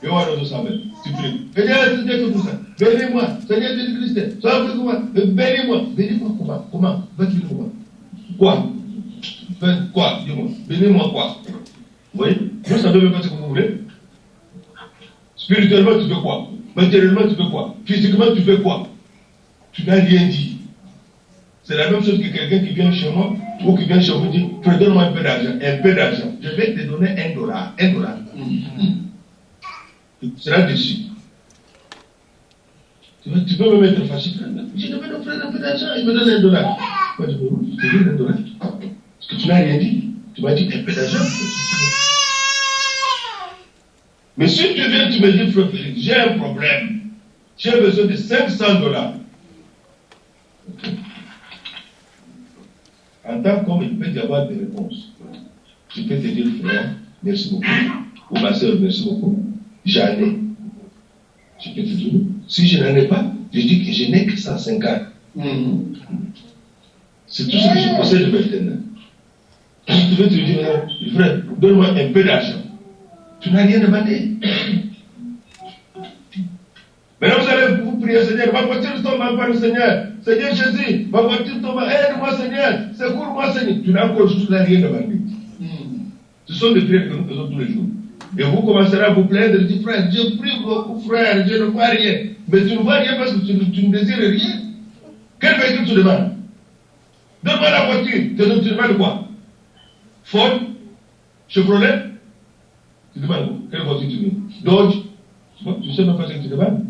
Et on va nous savoir. Tu pries. Seigneur, c'est tout ça. bénis-moi, Seigneur Jésus-Christ, sauve-moi, bénis-moi. Bénis-moi comment? Va-tu comment? Quoi? Quoi? Dis-moi, bénis-moi quoi? Vous voyez? Vous ne savez même pas ce que vous voulez. Spirituellement, tu fais quoi? Matériellement, tu fais quoi? Physiquement, tu fais quoi? Tu n'as rien dit. C'est la même chose que quelqu'un qui vient chez moi ou qui vient chez vous dit, donne-moi un peu d'argent. Je vais te donner $1. $1. Tu seras déçu. Tu peux me mettre fâché. Je devais offrir un peu d'argent, il me donne $1. Moi, je te donne $1. Parce que tu n'as rien dit. Tu m'as dit un peu d'argent. Mais si tu viens, tu me dis, frère Félix, j'ai un problème. J'ai besoin de $500. En tant qu'homme, il peut y avoir des réponses. Je peux te dire, frère, merci beaucoup. Ou ma soeur, merci beaucoup. J'en ai. Je peux te dire, si je n'en ai pas, je dis que je n'ai que 150. C'est tout ce que je possède maintenant. Tu veux te dire, frère, donne-moi un peu d'argent. Tu n'as rien demandé. Maintenant, vous allez vous prier, Seigneur, ma voiture tombe en panne, Seigneur. Seigneur Jésus, ma voiture tombe, aide-moi, Seigneur. Secours-moi, Seigneur. Tu n'as encore juste rien demandé. Ce sont des prières que nous faisons tous les jours. Et vous commencerez à vous plaindre et dire, frère, je prie beaucoup, frère, je ne vois rien. Mais tu ne vois rien parce que tu ne désires rien. Quel véhicule tu demandes? Donne-moi la voiture. Tu demandes quoi? Ford? Chevrolet? Tu demandes quoi? Quelle voiture tu veux? Dodge? Tu ne sais même pas ce que tu demandes.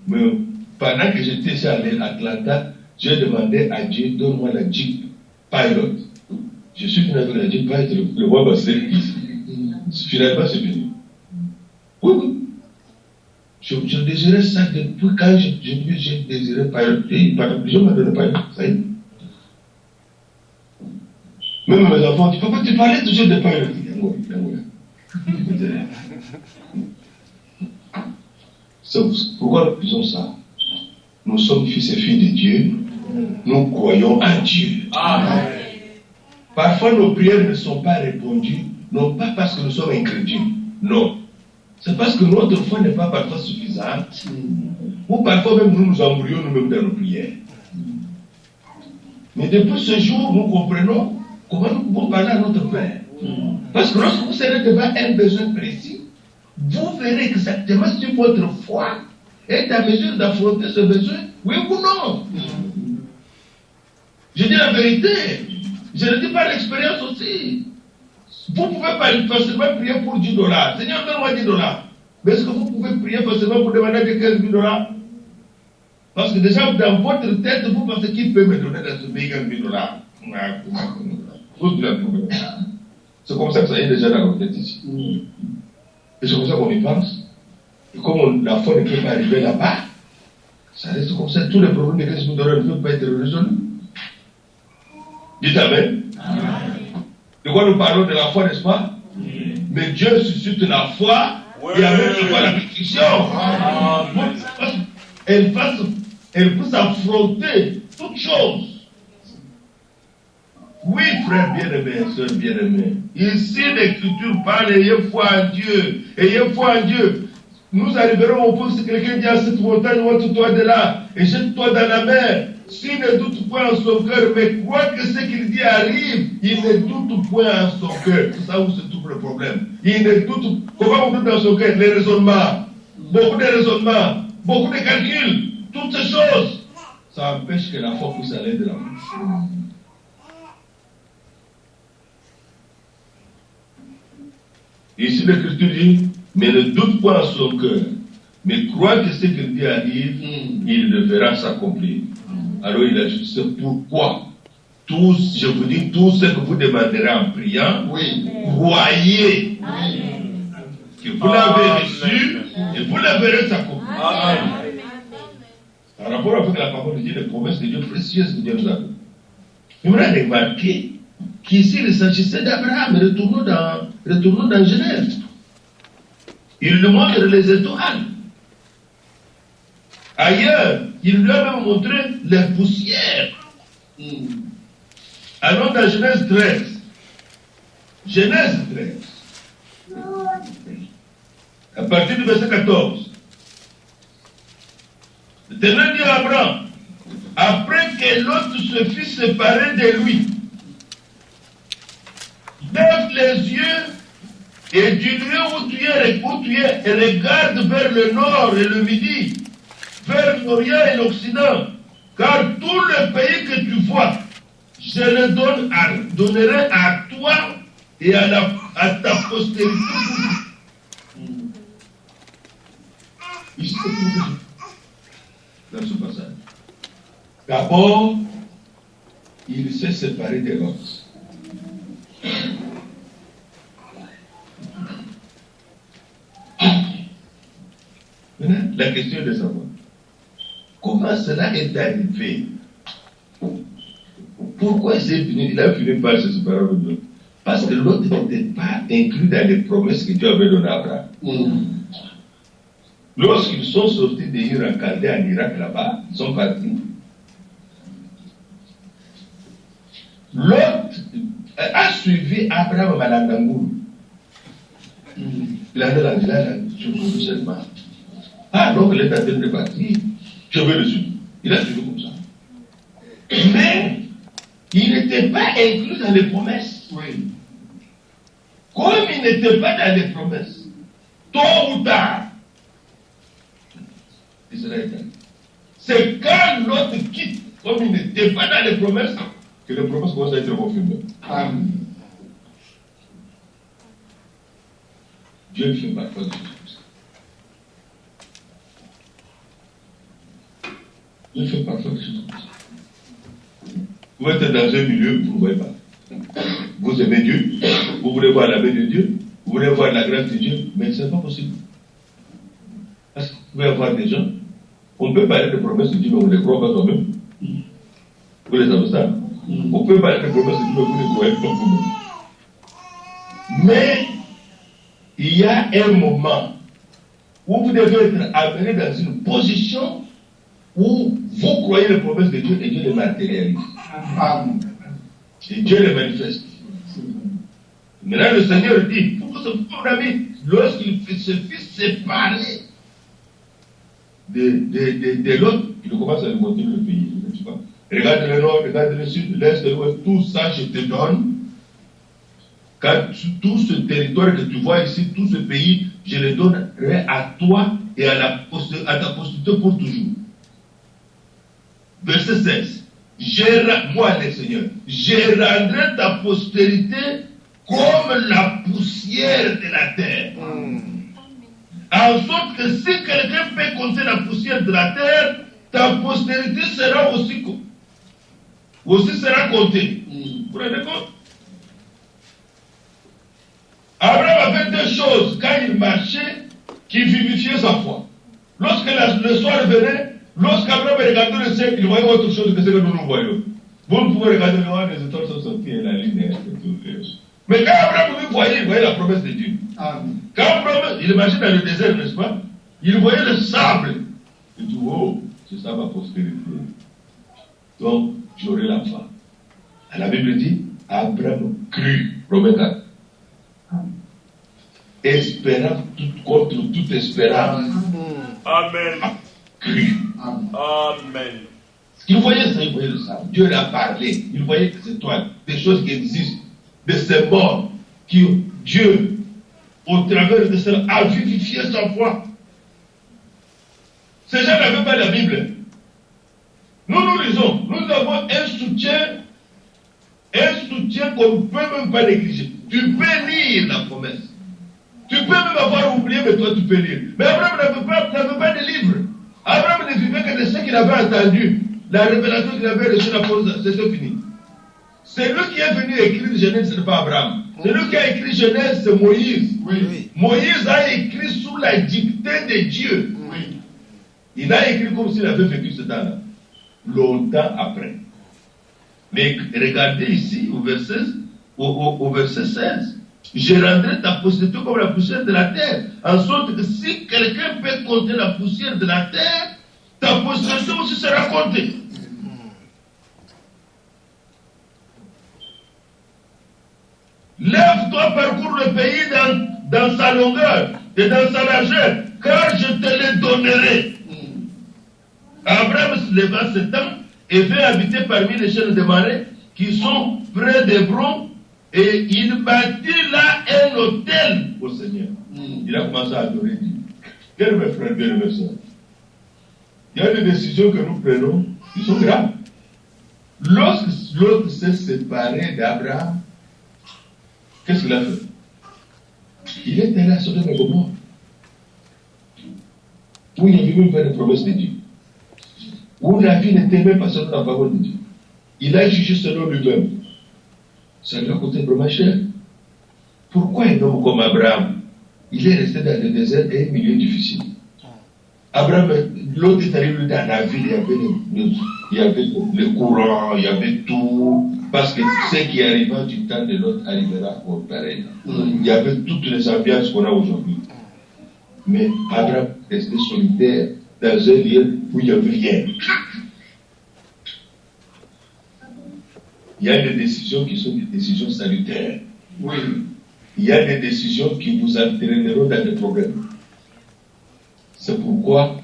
Mais pendant que j'étais chez Atlanta, j'ai demandé à Dieu, donne-moi la Jeep Pilot. Je suis venu avec la Jeep Pilot, le mois passé. Finalement, c'est fini. Oui. Je désirais ça depuis quand j'ai désiré Pilot. Et je m'a donné Pilot, ça y est. Même mes enfants disent, papa, tu parlais toujours de Pilot. Pourquoi nous faisons ça? Nous sommes fils et filles de Dieu. Nous croyons en Dieu. Amen. Parfois, nos prières ne sont pas répondues, non pas parce que nous sommes incrédules. Non. C'est parce que notre foi n'est pas parfois suffisante. Ou parfois même nous nous embrouillons nous-mêmes dans nos prières. Mais depuis ce jour, nous comprenons comment nous pouvons parler à notre Père. Parce que lorsque vous serez devant un besoin précis, vous verrez exactement si votre foi est à mesure d'affronter ce besoin, oui ou non. Je dis la vérité. Je le dis par l'expérience aussi. Vous pouvez pas facilement prier pour $10. Seigneur, donne-moi $10. Mais est-ce que vous pouvez prier facilement pour demander que $15,000? Parce que déjà, dans votre tête, vous pensez qu'il peut me donner dans ce pays $15,000. C'est comme ça que ça est déjà dans notre tête ici. Et c'est comme ça qu'on y pense. Et comme la foi ne peut pas arriver là-bas, ça reste comme ça. Tous les problèmes de $15,000 ne peuvent pas être résolus. Dites Amen. De quoi nous parlons de la foi, n'est-ce pas? Mais Dieu suscite la foi et amène souvent la bénédiction. Elle peut s'affronter toutes choses. Oui, frère bien-aimé, soeur bien-aimée. Ici, l'Écriture parle, ayez foi en Dieu. Ayez foi en Dieu. Nous arriverons au point si quelqu'un dit à cette montagne, ôte-toi de là et jette-toi dans la mer. S'il ne doute point en son cœur, mais croit que ce qu'il dit arrive, il ne doute point en son cœur. C'est ça où se trouve le problème. Il ne doute. Comment on doute dans son cœur? Les raisonnements. Beaucoup de raisonnements. Beaucoup de calculs. Toutes ces choses. Ça empêche que la foi puisse aller de l'avant. Ici, l'Écriture dit, mais ne doute pas en son cœur, mais croit que ce qu'il dit arrive, il le verra s'accomplir. Alors il ajoute, c'est pourquoi, tous, je vous dis, tout ce que vous demanderez en priant, croyez que vous l'avez reçu et vous le verrez s'accomplir. En rapport avec la parole de Dieu, les promesses de Dieu précieuses que Dieu nous a données. Vous m'avez remarqué qu'ici il s'agissait d'Abraham. Retournons dans Genèse. Il nous montre les étoiles. Ailleurs, il lui a même montré les poussières. Allons dans Genèse 13. Genèse 13. À partir du verset 14. L'Éternel dit à Abraham, après que l'autre se fut séparé de lui, lève les yeux et du lieu où tu es, et regarde vers le nord et le midi, vers l'Orient et l'Occident, car tout le pays que tu vois, je le donnerai à toi et à ta postérité. Ici, dans ce passage. D'abord, il s'est séparé de l'autre. Maintenant, la question est de savoir comment cela est arrivé. Pourquoi il a fini par se séparer de l'autre? Parce que l'autre n'était pas inclus dans les promesses que Dieu avait données à Abraham. Lorsqu'ils sont sortis de Ur en Chaldée, en Irak, là-bas, ils sont partis. L'autre a suivi Abraham à Malangangoul. Il a dit là, je seulement. Ah, donc il est en train de partir. Je veux le suivre. Il a suivi comme ça. Mais il n'était pas inclus dans les promesses. Oui. Comme il n'était pas dans les promesses, tôt ou tard, Israël. C'est quand l'autre quitte, comme il n'était pas dans les promesses, que les promesses commencent à être confirmées. Amen. Dieu fait parfois des choses comme ça. Dieu fait parfois des choses comme ça. Vous êtes dans un milieu, vous ne voyez pas. Vous aimez Dieu, vous voulez voir la main de Dieu, vous voulez voir la grâce de Dieu, mais ce n'est pas possible. Parce que vous pouvez avoir des gens, on peut parler de promesses de Dieu, mais on ne les croit pas toi-même. Vous les avez ça? On peut parler de promesses de Dieu, mais vous ne les croyez pas vous-même. Mais il y a un moment où vous devez être amené dans une position où vous croyez les promesses de Dieu et Dieu les matérialise. Et Dieu les manifeste. Maintenant, le Seigneur dit, pour ce pauvre ami, lorsqu'il se fit séparer de l'autre, il commence à lui montrer le pays. Regarde le nord, regarde le sud, l'est, l'ouest, tout ça je te donne. Quand tout ce territoire que tu vois ici, tout ce pays, je le donnerai à toi et à ta postérité pour toujours. Verset 16. Moi, le Seigneur, je rendrai ta postérité comme la poussière de la terre. En sorte que si quelqu'un peut compter la poussière de la terre, ta postérité sera aussi sera comptée. Vous vous rendez compte? Abraham avait deux choses quand il marchait qui vivifiaient sa foi. Lorsque le soir venait, lorsqu'Abraham regardait le ciel, il voyait autre chose que ce que nous voyons. Vous ne pouvez regarder le noir, les étoiles sont sorties et la ligne est tout. Mais quand Abraham il voyait la promesse de Dieu. Quand Abraham, il marchait dans le désert, n'est-ce pas? Il voyait le sable. Il dit, oh, c'est ça ma postérité. Donc, j'aurai la foi. La Bible dit, Abraham crut. Romains 4. Espérant contre toute espérance. Amen. Crut. Amen. Il voyait ça, il voyait le sable. Dieu l'a parlé. Il voyait que c'est toi, des choses qui existent, des symboles qui Dieu, au travers de cela, a vivifié sa foi. Ces gens n'avaient pas la Bible. Nous lisons. Nous avons un soutien qu'on ne peut même pas négliger. Tu peux lire la promesse. Tu peux même avoir oublié, mais toi tu peux lire. Mais Abraham n'avait pas de livre. Abraham ne vivait que de ce qu'il avait entendu. La révélation qu'il avait reçue, c'est fini. C'est lui qui est venu écrire Genèse, ce n'est pas Abraham. C'est lui qui a écrit Genèse, c'est Moïse. Oui. Moïse a écrit sous la dictée de Dieu. Oui. Il a écrit comme s'il avait vécu ce temps-là. Longtemps après. Mais regardez ici au verset 16. Je rendrai ta postérité comme la poussière de la terre. En sorte que si quelqu'un peut compter la poussière de la terre, ta postérité aussi sera comptée. Lève-toi, parcours le pays dans sa longueur. et dans sa largeur, car je te les donnerai. Abraham se leva ce temps et vint habiter parmi les chaînes de marais qui sont près d'Hébron, et il bâtit là un autel au Seigneur. Il a commencé à adorer Dieu. Quel mes frères, bien mes soeurs, il y a des décisions que nous prenons qui sont graves. Lorsque l'autre s'est séparé d'Abraham, qu'est-ce qu'il a fait? Il est allé à Sodome et Gomorrhe, où il avait même fait des promesses de Dieu, où la vie n'était même pas selon la parole de Dieu. Il a jugé selon lui-même. Ça lui a coûté vraiment cher. Pourquoi un homme comme Abraham, il est resté dans le désert et un milieu difficile? Abraham, l'autre est arrivé dans la ville, il y avait le courant, il y avait tout, parce que ce qui arriva du temps de l'autre arrivera pour pareil. Il y avait toutes les ambiances qu'on a aujourd'hui. Mais Abraham restait solitaire dans un lieu où il n'y avait rien. Il y a des décisions qui sont des décisions salutaires. Oui. Il y a des décisions qui vous entraîneront dans des problèmes. C'est pourquoi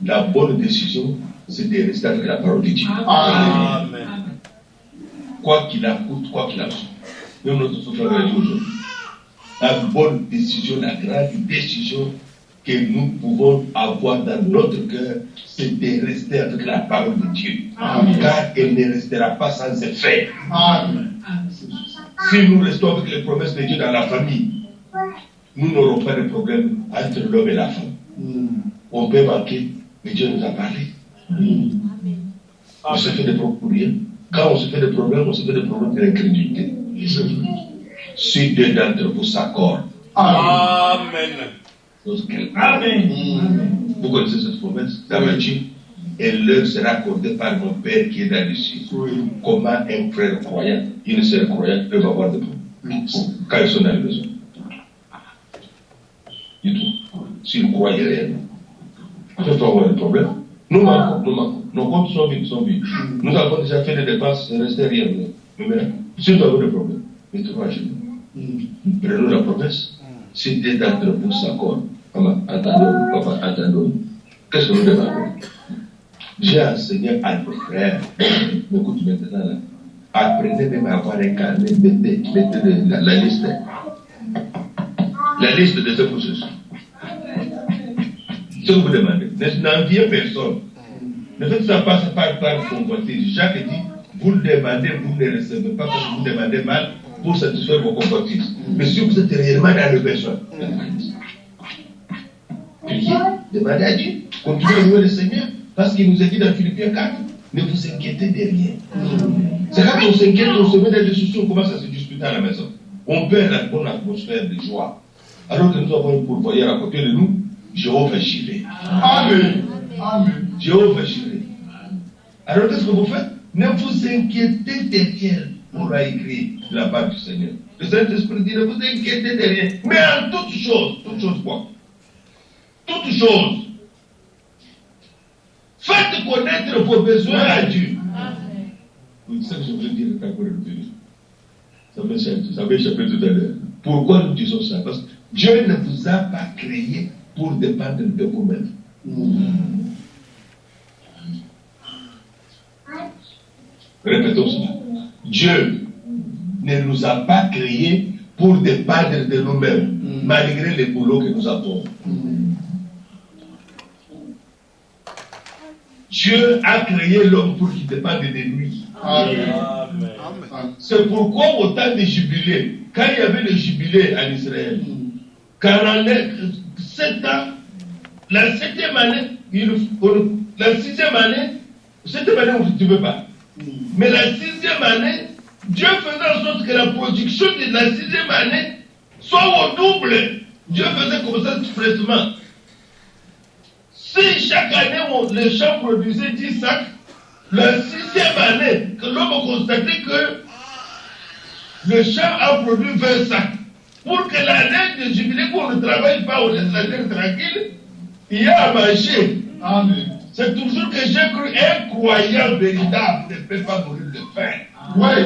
la bonne décision, c'est de rester avec la parole de Dieu. Amen. Quoi qu'il en coûte, quoi qu'il en soit. Même notre souffrance est aujourd'hui. La bonne décision, la grande décision que nous pouvons avoir dans notre cœur, c'est de rester avec la parole de Dieu. Amen. Car elle ne restera pas sans effet. Amen. Si nous restons avec les promesses de Dieu dans la famille, nous n'aurons pas de problème entre l'homme et la femme. On peut manquer, mais Dieu nous a parlé. On se fait des problèmes pour rien. Quand on se fait des problèmes, on se fait des problèmes de l'incrédulité. Si deux d'entre vous s'accordent. Amen. Amen. Vous connaissez cette promesse? Ça veut dire, et l'heure sera accordée par mon Père qui est dans les cieux. Comment un frère croyant, une sœur croyante peuvent avoir des problèmes quand ils sont dans la maison? Du tout. S'ils croient réellement. Ils peuvent avoir des problèmes. Nous manquons. Nos comptes sont vides, Nous avons déjà fait des dépenses, il ne restait rien. Mais maintenant, si nous avons des problèmes, mettons-nous à genoux. Prenons la promesse. Si deux d'entre vous s'accordent, papa, attendons. Qu'est-ce que nous demandons? J'ai enseigné à nos frères, écoute maintenant là, apprenez même à avoir un carnet, mettez la liste. La liste de ce processus. Ce que vous demandez, n'enviez personne. Ne faites ça pas par convoitise. Jacques dit, vous le demandez, vous ne le recevez pas parce que vous demandez mal pour satisfaire vos convoitises. Mais si vous êtes réellement dans le besoin, priez, demandez à Dieu, continuez à louer le Seigneur, parce qu'il nous a dit dans Philippiens 4, ne vous inquiétez de rien. C'est quand on s'inquiète, on se met dans des soucis, on commence à se disputer à la maison. On perd la bonne atmosphère de joie. Alors que nous avons un pourvoyeur à côté de nous, Jéhovah Jireh. Amen. Amen. Jéhovah Jireh. Alors qu'est-ce que vous faites? Ne vous inquiétez de rien. On l'a écrit de la part du Seigneur. Le Saint-Esprit dit, ne vous inquiétez de rien. Mais en toutes choses quoi? Toutes choses. Faites connaître vos besoins à Dieu. C'est ça que je voulais dire encore une ça m'a échappé tout à l'heure. Pourquoi nous disons ça? Parce que Dieu ne vous a pas créé pour dépendre de vous-même. Répétons cela. Dieu ne nous a pas créés pour dépendre de nous-mêmes, malgré les boulots que nous avons. Dieu a créé l'homme pour qu'il dépende de lui. Amen. C'est pourquoi au temps des jubilés, quand il y avait le jubilé en Israël, 7 ans, la 7e année, la 6e année, 7e année on ne pouvait pas. Mais la 6e année, Dieu faisait en sorte que la production de la 6e année soit au double. Dieu faisait comme ça expressement. Si chaque année le champ produisait 10 sacs, la 6e année, que l'homme a constaté que le champ a produit 20 sacs. Pour que l'année de jubilé, qu'on ne travaille pas, on laisse la terre tranquille, il y a à manger. Amen. C'est toujours que j'ai cru, un croyant véritable ne peut pas mourir de faim. Oui.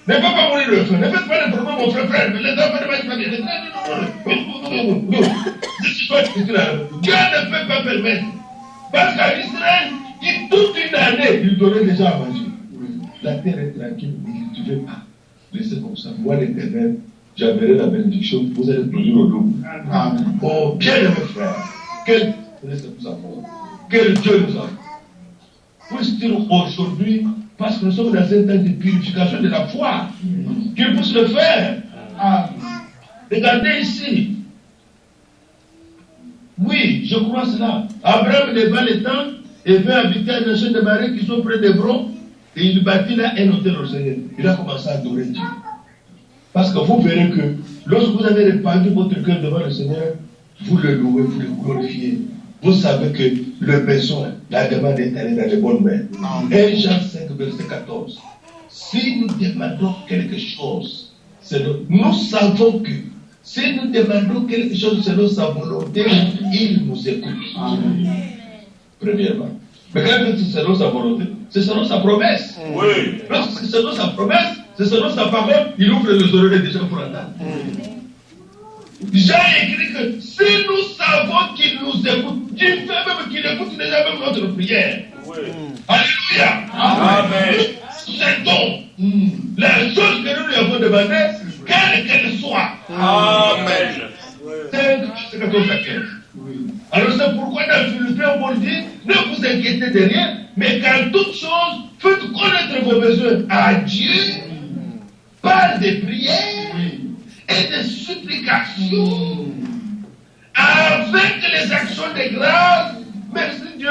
Ne peut pas mourir de faim. Ne faites pas de problème, mon frère. Mais les enfants ne mangent pas bien. Dieu ne peut pas permettre. Parce qu'à Israël, toute une année, il donnait déjà à manger. La terre est tranquille. Tu ne veux pas laisser comme ça. Moi, l'Éternel, j'enverrai la bénédiction. Vous allez produire au loup. Oh, bien-aimés frères, quel Dieu nous a. Puisse-t-il aujourd'hui, parce que nous sommes dans un temps de purification de la foi, qu'il puisse le faire. Regardez ici. Oui, je crois cela. Abraham devant les temps et vint habiter à la chaîne de Marais qui sont près d'Hébron, et il bâtit là un hôtel au Seigneur. Il a commencé à adorer Dieu. Parce que vous verrez que lorsque vous avez répandu votre cœur devant le Seigneur, vous le louez, vous le glorifiez. Vous savez que le besoin, la demande est allée dans les bonnes mains. 1 Jean 5, verset 14. Si nous demandons quelque chose, nous savons que si nous demandons quelque chose selon sa volonté, il nous écoute. Premièrement. Mais quand c'est selon sa volonté, c'est selon sa promesse. Oui. Lorsque c'est selon sa promesse, c'est selon sa parole, il ouvre les oreilles des gens pour attendre. Jean écrit que si nous savons qu'il nous écoute, Dieu fait même qu'il écoute déjà même notre prière. Oui. Alléluia. Amen. C'est donc la chose que nous lui avons demandé, quelle qu'elle soit. Amen. 5, 14 à 15. Alors c'est pourquoi dans Philippiens, Paul dit, ne vous inquiétez de rien, mais qu'en toute chose, faites connaître vos besoins à Dieu par des prières et des supplications, avec les actions de grâce. Merci Dieu,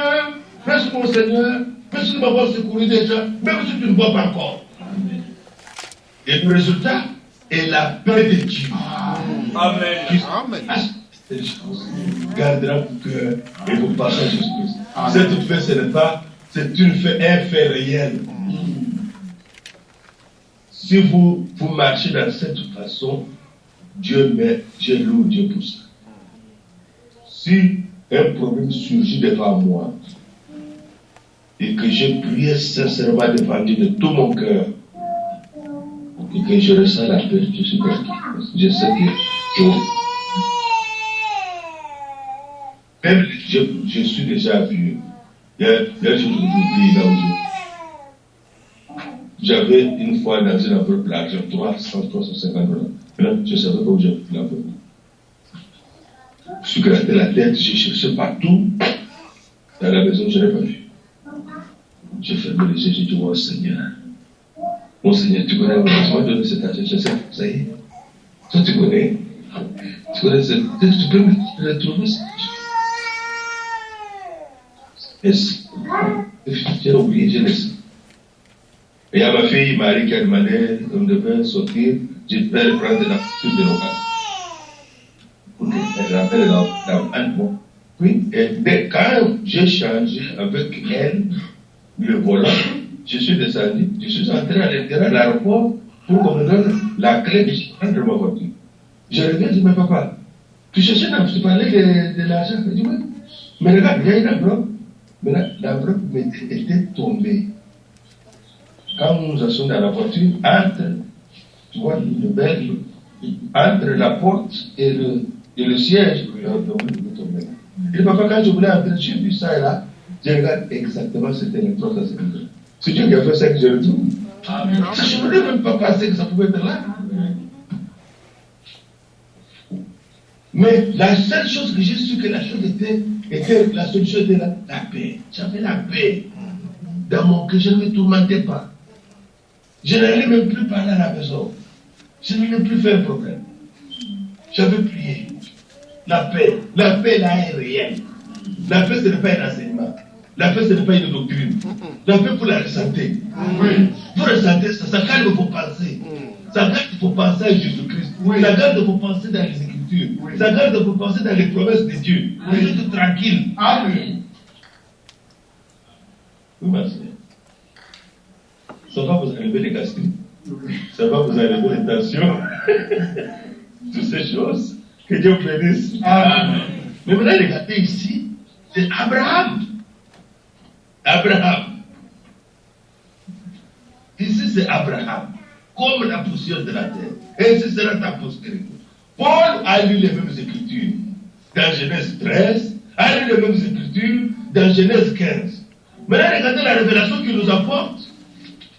merci mon Seigneur, merci de m'avoir secouru déjà, même si tu ne vois pas encore. Et le résultat est la paix de Dieu. Amen. Gardera vos cœurs et vos passions à Jésus-Christ. Cette fait, ce n'est pas, c'est un fait réel. Si vous marchez dans cette façon, Dieu loue Dieu pour ça. Si un problème surgit devant moi et que je prie sincèrement devant Dieu de tout mon cœur et que je ressens la paix, je suis tranquille. Je sais que même je suis déjà vieux. Il y a une chose que j'oublie là où j'avais une fois dans une enveloppe l'argent, 350 $. Là, je ne savais pas où j'avais pris l'enveloppe. Je suis gratté la tête, j'ai cherché partout. Dans la maison, je n'ai pas vu. J'ai fermé les yeux, j'ai dit, oh Seigneur, tu connais la maison, je donne cet argent, je sais, ça y est. Toi, tu connais tu peux me retrouver. J'ai oublié, j'ai laissé. Et il y a ma fille Marie qui a demandé, on devait sortir, j'ai dû prendre la voiture de local. Elle rappelle la bon. Oui, et quand j'ai changé avec elle le volant, je suis descendu, je suis entré à l'intérieur de l'aéroport pour qu'on me donne la clé de ma voiture. Je reviens, je dis, mais papa, tu cherchais, tu parlais de l'argent. Je dis, oui. Mais regarde, il y a une enveloppe. Mais l'enveloppe était tombée. Quand nous sommes dans la voiture, tu vois, le bel, entre la porte et le siège, l'enveloppe est tombée. Et papa, quand je voulais entrer, j'ai vu ça et là, je regarde exactement, c'était les 350 $. C'est Dieu qui a fait ça que je le trouve. Je ne voulais même pas penser que ça pouvait être là. Mais la seule chose que j'ai su que la chose était la solution était là, la paix. J'avais la paix dans mon cœur, je ne me tourmentais pas. Je n'allais même plus parler à la maison. Je n'allais plus faire un problème. J'avais prié. La paix là est réelle. La paix, ce n'est pas un enseignement. La paix, ce n'est pas une doctrine. La paix, vous la ressentez. Oui. Vous ressentez ça, ça calme vos pensées. Ça garde vos pensées à Jésus-Christ. Ça garde vos pensées dans les Écritures. Ça garde vos pensées dans les promesses de Dieu. Vous êtes tranquille. Amen. Oui, ma soeur. Ça va vous enlever les gastrites. Ça va vous enlever les tensions. Toutes ces choses. Que Dieu vous bénisse. Amen. Mais maintenant, regardez ici. C'est Abraham. Abraham. Ici, c'est Abraham. comme la poussière de la terre. Et ce sera ta postérité. Paul a lu les mêmes écritures dans Genèse 13, a lu les mêmes écritures dans Genèse 15. Maintenant, regardez la révélation qu'il nous apporte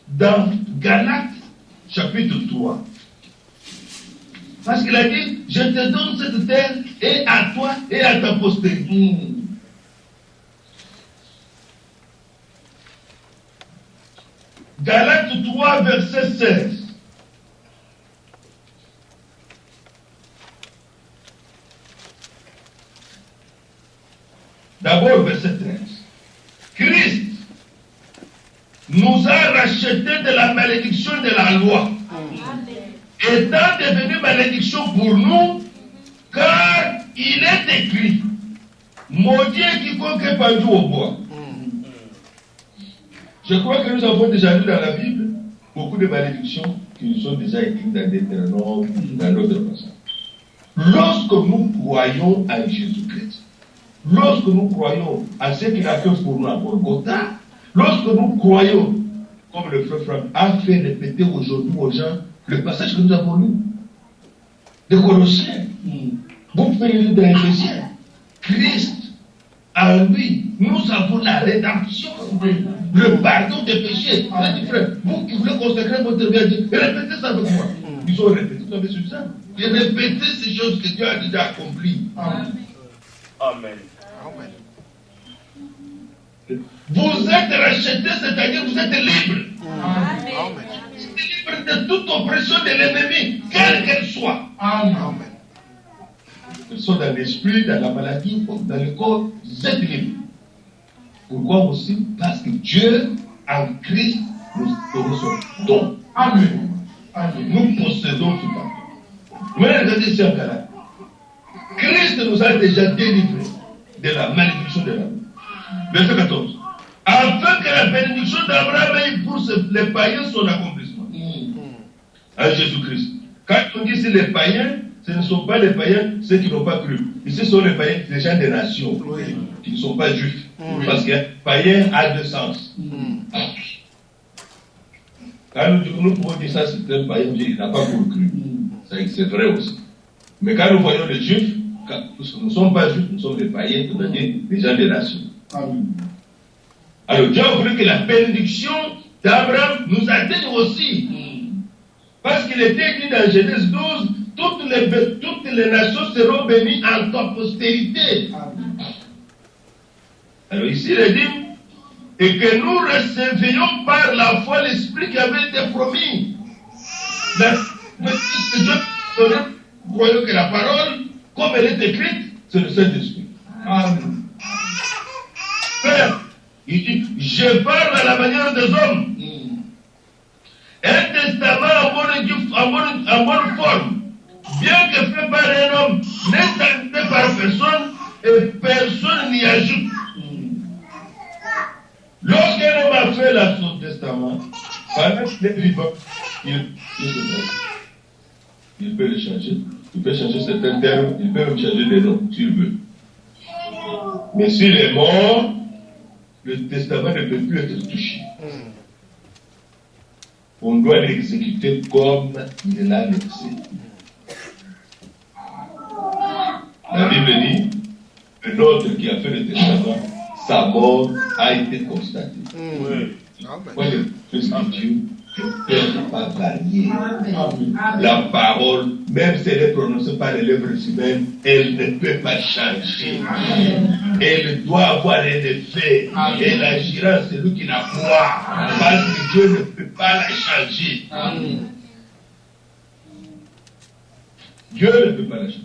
dans Galates, chapitre 3. Parce qu'il a dit, je te donne cette terre et à toi et à ta postérité. Galates 3, verset 16. D'abord, verset 13. Christ nous a rachetés de la malédiction de la loi, étant devenu malédiction pour nous, car il est écrit, maudit est quiconque est pendu au bois. Je crois que nous avons déjà lu dans la Bible beaucoup de malédictions qui nous sont déjà écrites dans Deutéronome, dans d'autres passages. Lorsque nous croyons en Jésus-Christ, lorsque nous croyons à ce qu'il a fait pour nous à Golgotha, lorsque nous croyons, comme le frère Franck a fait répéter aujourd'hui aux gens, le passage que nous avons lu, de Colossiens, vous pouvez lire dans Éphésiens, Christ, en lui, nous avons la rédemption, le pardon des péchés. Frère, vous qui voulez consacrer votre vie à Dieu, répétez ça avec moi. Ils ont répété, vous avez su ça. Et répétez ces choses que Dieu a déjà accomplies. Amen. Amen. Vous êtes rachetés, c'est-à-dire vous êtes libres. Amen. Vous êtes libres de toute oppression de l'ennemi, quelle qu'elle soit. Amen. Qu'elle soit dans l'esprit, dans la maladie, ou dans le corps, vous êtes libres. Pourquoi aussi? Parce que Dieu, en Christ, nous donnons son don. Amen. Nous possédons tout ça. Mais regardez ici en Galates. Christ nous a déjà délivrés de la malédiction de la vie. Verset 14. Afin que la bénédiction d'Abraham ait pour les païens son accomplissement. En Jésus-Christ. Quand on dit ici les païens, ce ne sont pas les païens ceux qui n'ont pas cru. Ici ce sont les païens, les gens des nations, qui ne sont pas juifs. Parce que païen a deux sens. Quand nous pouvons dire ça, c'est un païen, il n'a pas cru. C'est vrai aussi. Mais quand nous voyons les juifs, puisque nous ne sommes pas juifs, nous sommes des païens, c'est-à-dire des gens des nations. Alors Dieu a voulu que la bénédiction d'Abraham nous atteigne aussi. Parce qu'il était dit dans Genèse 12, toutes les nations seront bénies en ta postérité. Alors ici il est dit, et que nous recevions par la foi l'esprit qui avait été promis. Que Dieu donnait, croyons que la parole, comme elle est écrite, c'est le Saint-Esprit. Amen. Père, il dit, je parle à la manière des hommes. Un testament en bonne forme, bien que fait par un homme, n'est tenté par personne, et personne n'y ajoute. Lorsqu'un homme a fait son testament, pendant qu'il est vivant, il peut le changer. Il peut changer certains termes, il peut même changer des noms, s'il veut. Mais s'il est mort, le testament ne peut plus être touché. On doit l'exécuter comme il l'a laissé. La Bible dit, un autre qui a fait le testament, sa mort a été constatée. Moi, je fais ce que Dieu ne peut pas varier. La parole, même si elle est prononcée par les lèvres humaines, elle ne peut pas changer. Elle doit avoir un effet. Elle agira celui qui la croit. Parce que Dieu ne peut pas la changer. Dieu ne peut pas la changer.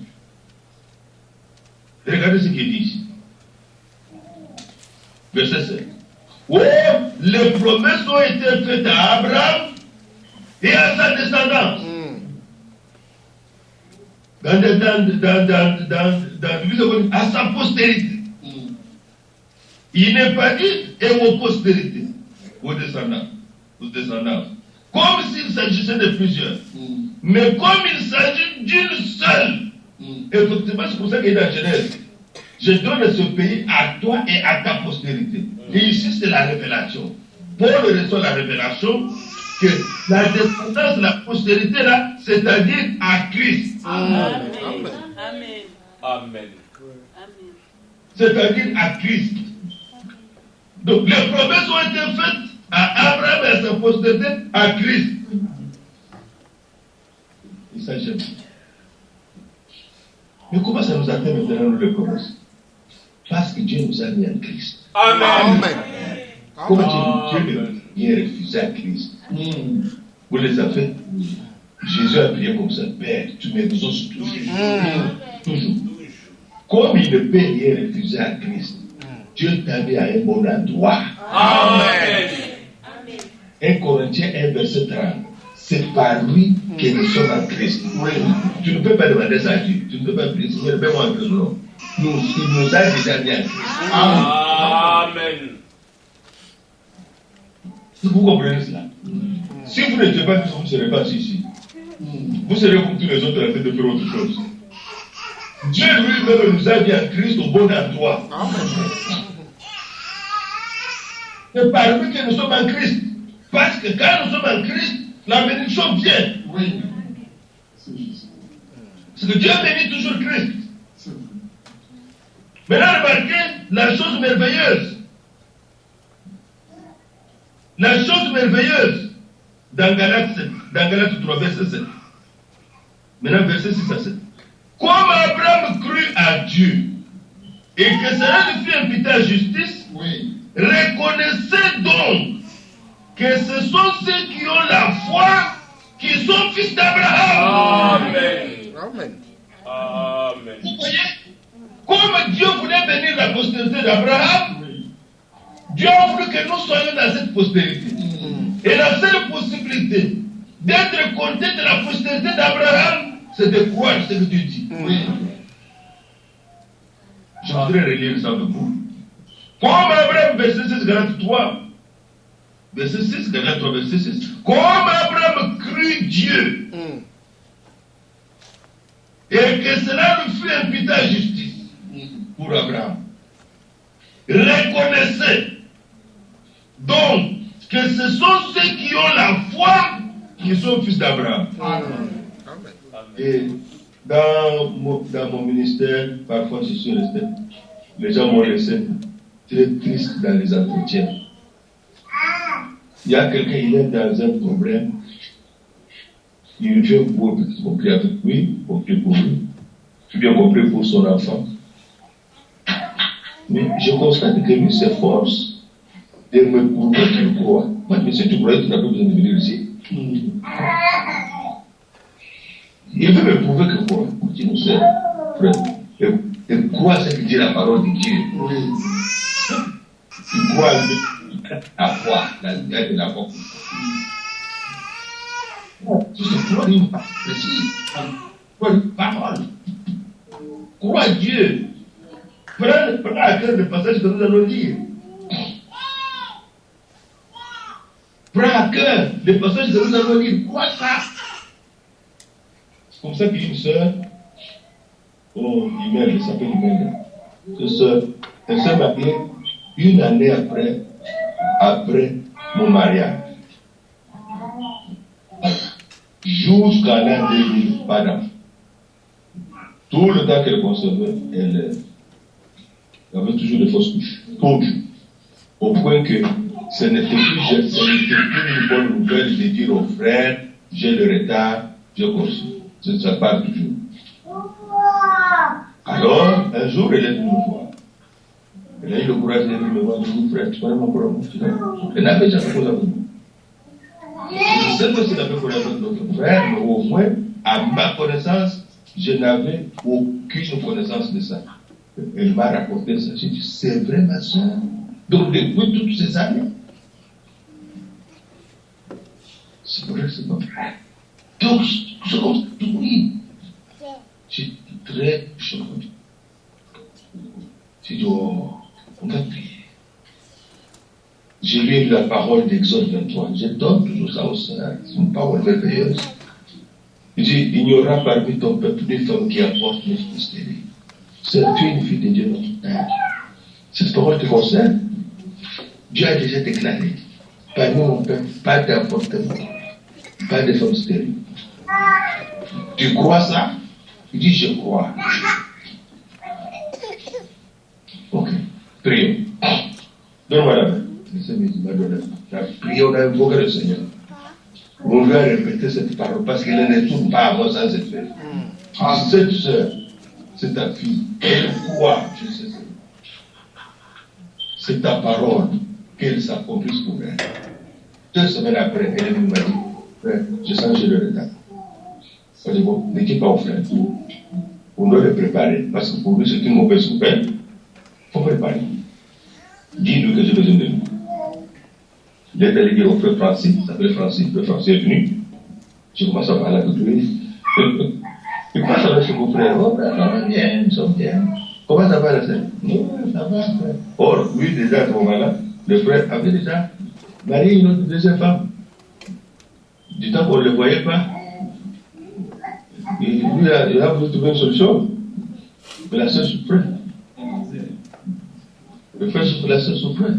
Regardez ce qu'il dit ici. Verset 7. Oh, les promesses ont été faites à Abraham et à sa descendance. À sa postérité. Il n'est pas dit et aux postérités, aux descendants. Comme s'il s'agissait de plusieurs. Mais comme il s'agit d'une seule. Effectivement, c'est pour ça qu'il est dans Genèse. Je donne ce pays à toi et à ta postérité. Et ici, c'est la révélation. Paul reçoit la révélation que la descendance, la postérité là, c'est-à-dire à Christ. Amen. Amen. Amen. C'est-à-dire à Christ. Donc les promesses ont été faites à Abraham et à sa postérité à Christ. Il s'agit. Mais comment ça nous atteint maintenant les promesses? Parce que Dieu nous a mis en Christ. Amen. Comment Dieu a refusé à Christ? Vous les avez? Jésus a prié comme ça. Père, tu m'exauces toujours. Toujours. Comme il ne peut rien refuser à Christ, Dieu t'a mis à un bon endroit. Amen. 1 Corinthiens 1, verset 30. C'est par lui que nous sommes en Christ. Tu ne peux pas demander ça à Dieu. Tu ne peux pas prier, Seigneur, mets-moi en Christ. Non. Il nous a déjà mis en Christ. Amen. Vous comprenez cela? Si vous n'étiez pas Christ, vous ne serez pas ici. Vous serez comme tous les autres en train de faire autre chose. Dieu lui-même nous a mis en Christ au bon endroit. C'est par lui que nous sommes en Christ. Parce que quand nous sommes en Christ, la bénédiction vient. Oui. Parce que Dieu bénit toujours Christ. Maintenant, remarquez la chose merveilleuse. La chose merveilleuse dans Galates 3, verset 7. Maintenant, verset 6 à 7. Comme Abraham crut à Dieu et que cela lui fut imputé à justice, reconnaissez donc que ce sont ceux qui ont la foi qui sont fils d'Abraham. Amen. Amen. Amen. Vous voyez, comme Dieu voulait bénir la postérité d'Abraham, Dieu a voulu que nous soyons dans cette postérité. Et la seule possibilité d'être compté de la postérité d'Abraham, c'est de croire ce que Dieu dit. Je voudrais relire ça avec vous. Comme Abraham, verset 6, Galates 3. Verset 6, Galates 3, verset 6. Comme Abraham crut Dieu, et que cela lui fut imputé à justice pour Abraham. Reconnaissez donc que ce sont ceux qui ont la foi qui sont fils d'Abraham. Et dans mon ministère, parfois je suis resté, les gens m'ont laissé très triste dans les entretiens. Il y a quelqu'un, il est dans un problème, il vient pour prier avec lui, pour prier pour lui, je viens pour prier pour son enfant. Mais je constate que lui s'efforce de me prouver qu'il croit. Moi, mais si tu crois, tu n'as pas besoin de venir ici. Il veut me prouver que quoi? Tu nous sais, frère. Et crois ce que dit la parole de Dieu. Il croit à quoi? La lumière de la foi. Tu sais, crois une parole précise. Crois une parole. Crois à Dieu. Prends à cœur le passage que nous allons lire. Prends à cœur le passage que nous allons lire. Crois ça. C'est comme ça qu'une sœur, elle s'appelle Imelda. Cette sœur, elle s'est mariée une année après mon mariage. Jusqu'à l'an 2000, pas d'enfant. Tout le temps qu'elle concevait, elle avait toujours de fausses couches. Toujours. Au point que ce n'était plus une bonne nouvelle de dire aux frères, j'ai le retard, je conçois. Ça part toujours. Alors, un jour, elle est venue me voir. Elle a eu le courage de venir me voir. Je dis, frère, tu connais mon problème? Elle n'avait jamais posé avec nous. Je sais pas si elle avait posé avec notre frère, mais au moins, à ma connaissance, je n'avais aucune connaissance de ça. Elle m'a raconté ça. J'ai dit, c'est vrai, ma soeur. Donc, depuis toutes ces années, c'est vrai, c'est mon frère. Donc, c'est comme ça, oui. J'étais très choqué. J'ai dit, oh, on va prier. J'ai lu la parole d'Exode 23. Je donne toujours ça au Seigneur. C'est une parole merveilleuse. Il dit, il n'y aura parmi ton peuple une femme qui apporte une fille stérile. C'est une fille de Dieu, notre Père. Cette parole te concerne. Dieu a déjà déclaré. Pas mon père, pas d'avortement, pas de femmes stériles. Tu crois ça? Il dit, je crois. Ok, prions. Donne-moi la main. Le Seigneur m'a donné la main. Prions, on a invoqué le Seigneur. On lui a répété cette parole parce qu'il ne tourne pas avant sans cette fête. Cette soeur, c'est ta fille. Elle croit, je sais. C'est ta parole qu'elle s'accomplisse pour elle. 2 semaines après, elle est venue m'a dit, frère, je sens que j'ai le retard. Je dis, bon, ne quitte pas au frère. On doit le préparer parce que pour lui, c'est une mauvaise nouvelle. Il faut préparer. Dis-lui que j'ai besoin de lui. Il est allé dire au frère Francis, ça s'appelle Francis, le Francis est venu. J'ai commencé à parler avec lui. Il passe avec mon frère. Oh, frère, ça va bien, nous sommes bien. Comment ça va la sœur? Non, ça va, frère. Or, lui, déjà, à ce moment-là, le frère avait déjà marié une autre deuxième femme. Du temps qu'on ne le voyait pas. Et lui, il a voulu trouver une solution. Mais la sœur souffrait. Le frère souffrait, la sœur souffrait.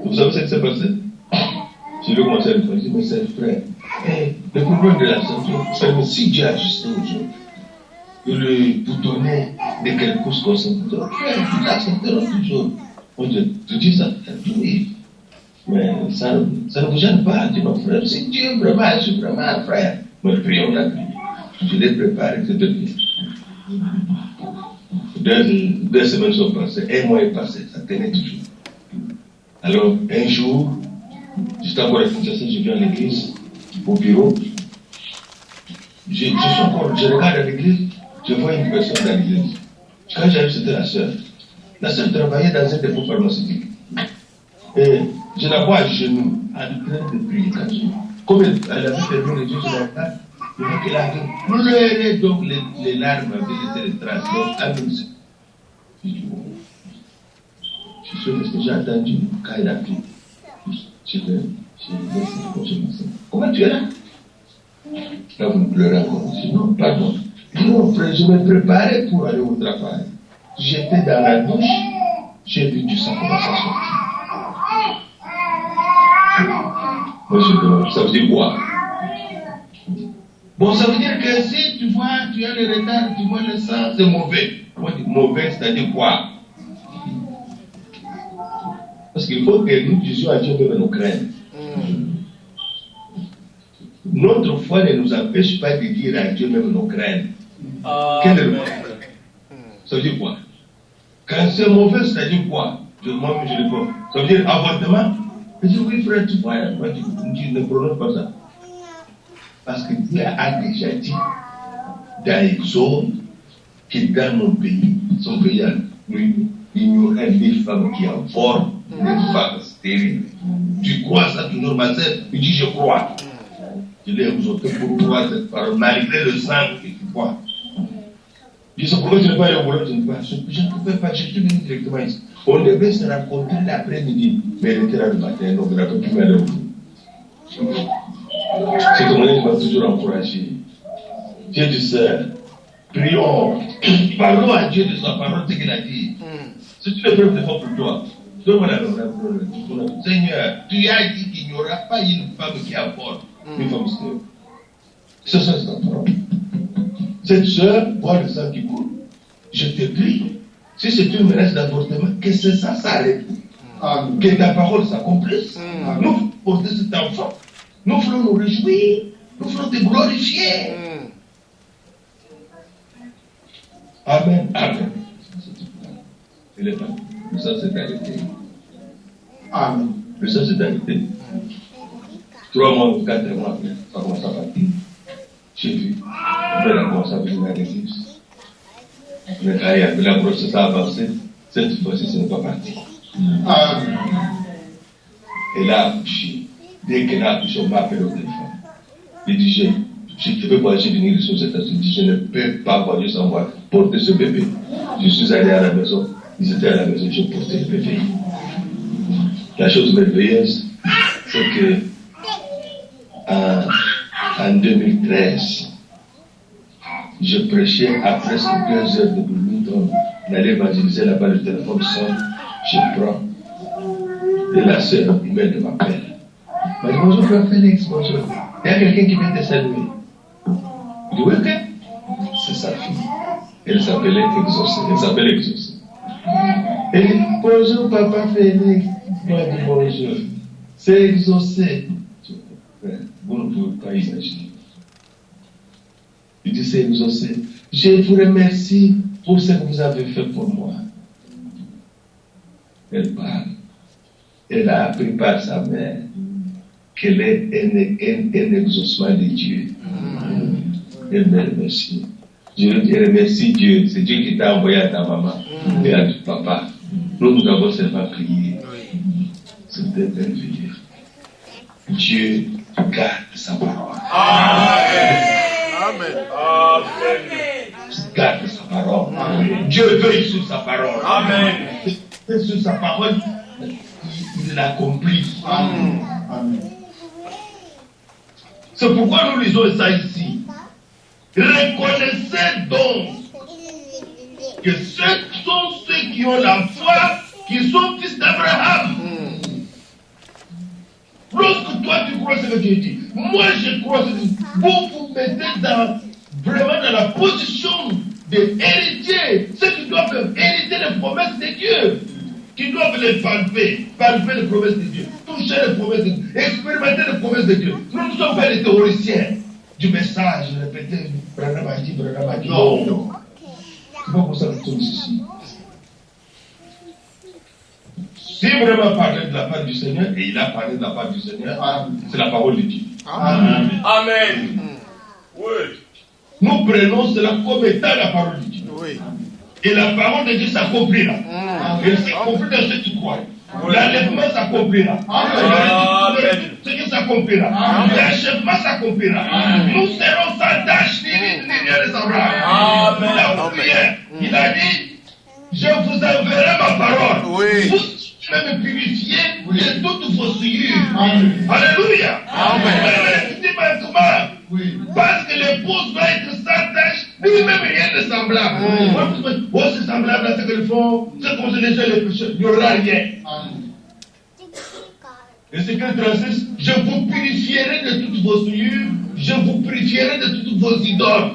Vous savez ce qui s'est passé? Je lui ai commencé à lui dire, mais c'est frère. Le problème de la sœur, c'est si Dieu agissait aujourd'hui, de lui boutonner dès qu'elle pousse comme ça, frère, l'accepteront toujours. On dit, tu dis ça, oui. Mais ça ne vous gêne pas, dit mon frère. Si Dieu vraiment agit vraiment, frère. Mais prions la prière. Je l'ai préparé, c'était bien. 2 semaines sont passées, 1 mois est passé, ça tenait toujours. Alors, un jour, juste avant la Kinshasa, je viens à l'église, au bureau. Je regarde à l'église, je vois une personne dans l'église. Quand j'arrive, c'était la sœur. La sœur travaillait dans un dépôt pharmaceutique. Et je la vois à genoux, en train de prier. Comme elle avait fermé les yeux sur la table, je vois qu'elle avait pleuré, donc les larmes avaient laissé les traces. Donc, à nous, je dis, bon. Je suis sûr que j'ai entendu quand il a pris. Je vais comment tu es là? Là, vous me pleurez encore. Je dis, non, pardon. Non, frère, je me préparais pour aller au travail. J'étais dans la douche, j'ai vu du sang commencer à sortir. Moi, je demande, ça veut dire quoi? Bon, ça veut dire que si tu vois, tu as le retard, tu vois le sang, c'est mauvais. Moi, je dis, mauvais, c'est-à-dire quoi? Parce qu'il faut que nous disions à Dieu même nos craintes. Notre foi ne nous empêche pas de dire à Dieu même nos craintes. Quel est le problème? Ça veut dire quoi? Quand c'est mauvais, c'est-à-dire quoi? Moi-même, je réponds. Ça veut dire avortement? Je dis, oui, frère, tu vois, moi, tu ne prononces pas ça. Parce que Dieu a déjà dit dans Exode que dans mon pays, son pays, il y aurait des femmes qui avortent, des femmes stériles. Tu crois ça toujours, ma sœur? Il dit, je crois. Je l'ai exhorté pour croire cette parole, malgré le sang que tu crois. Je dis, pourquoi tu ne peux pas aller au boulot? Je ne peux pas, je suis venu directement ici. On devait se rencontrer l'après-midi, mais elle était là le matin, donc on n'a pas pu aller au boulot. Ce témoignage m'a toujours encouragé. J'ai dit, sœur, prions, parlons à Dieu de sa parole, ce qu'il a dit. C'est une épreuve de foi pour toi. Donne-moi la parole. Seigneur, tu as dit qu'il n'y aura pas une femme qui avorte, une femme stérile. C'est ça, c'est ta parole. Cette sœur voit le sang qui coule. Je te prie, si c'est une menace d'avortement, que ça s'arrête. Que ta parole s'accomplisse. Nous porter cet enfant. Nous voulons nous réjouir. Nous voulons te glorifier. Amen. Amen. Il est parti. Le sang s'est arrêté. Amen. Le sang s'est arrêté. 3 mois ou 4 mois après, ça commence à partir. J'ai vu. Après, elle a commencé à venir à l'église. Mais quand la grossesse a avancé, cette fois-ci, ce n'est pas parti. Amen. Elle a accouché. Dès qu'elle a accouché, on m'a appelé au téléphone. Il dit, je ne peux pas venir sur cette États-Unis. Je ne peux pas voyager sans moi porter ce bébé. Je suis allé à la maison. Ils étaient à la maison, je portais le bébé. La chose merveilleuse, c'est que en 2013, je prêchais à presque 2 heures de Bloomington. On allait évangéliser là-bas, le téléphone sonne, je prends. Et la sœur humaine m'appelle. Elle dit bonjour, frère Félix, bonjour. Il y a quelqu'un qui vient te saluer. Je dis oui, ok. C'est sa fille. Elle s'appelle Exaucée. Elle dit bonjour, papa Félix. Moi, je dis bonjour. C'est Exaucé. Vous ne pouvez pas imaginer. Il dit c'est Exaucé. Je vous remercie pour ce que vous avez fait pour moi. Elle parle. Elle a appris par sa mère qu'elle est un exaucement de Dieu. Elle me remercie. Je remercie Dieu. C'est Dieu qui t'a envoyé à ta maman et à ton papa. Nous avons seulement prié. C'était merveilleux. Dieu garde sa parole. Amen. Amen. Garde sa parole. Dieu veille sur sa parole. Amen. Et sur sa parole, il l'accomplit. Amen. C'est pourquoi nous lisons ça ici. Reconnaissez donc que ce sont ceux qui ont la foi, qui sont fils d'Abraham. Lorsque toi tu crois ce que Dieu dit, moi je crois ce que Dieu dit. Vous vous mettez vraiment dans la position d'héritier, ceux qui doivent hériter les promesses de Dieu, qui doivent les palper les promesses de Dieu, toucher les promesses de Dieu, expérimenter les promesses de Dieu. Nous ne sommes pas les théoriciens du message, répéter, Branham a dit. Non. C'est pas pour ça que nous sommes ici. Si vraiment parler de la part du Seigneur, et il a parlé de la part du Seigneur, c'est la parole de Dieu. Amen. Amen. Oui. Nous prenons cela comme étant la parole de Dieu. Oui. Et la parole de Dieu s'accomplira. Elle s'accomplit dans ce que tu crois. L'enlèvement s'accomplira. Ce qui s'accomplira. L'achèvement s'accomplira. Nous serons sans tâche ni rien de semblable. Amen. Il a dit, je vous enverrai ma parole. Oui. Vous allez me purifier de toutes vos souillures. Alléluia. Parce que l'épouse va être sans tâche, lui-même rien de semblable. Oh, c'est semblable à ce qu'ils font, c'est comme les gens les pécheurs, il n'y aura rien. Et c'est que 36, je vous purifierai de toutes vos souillures, je vous purifierai de toutes vos idoles.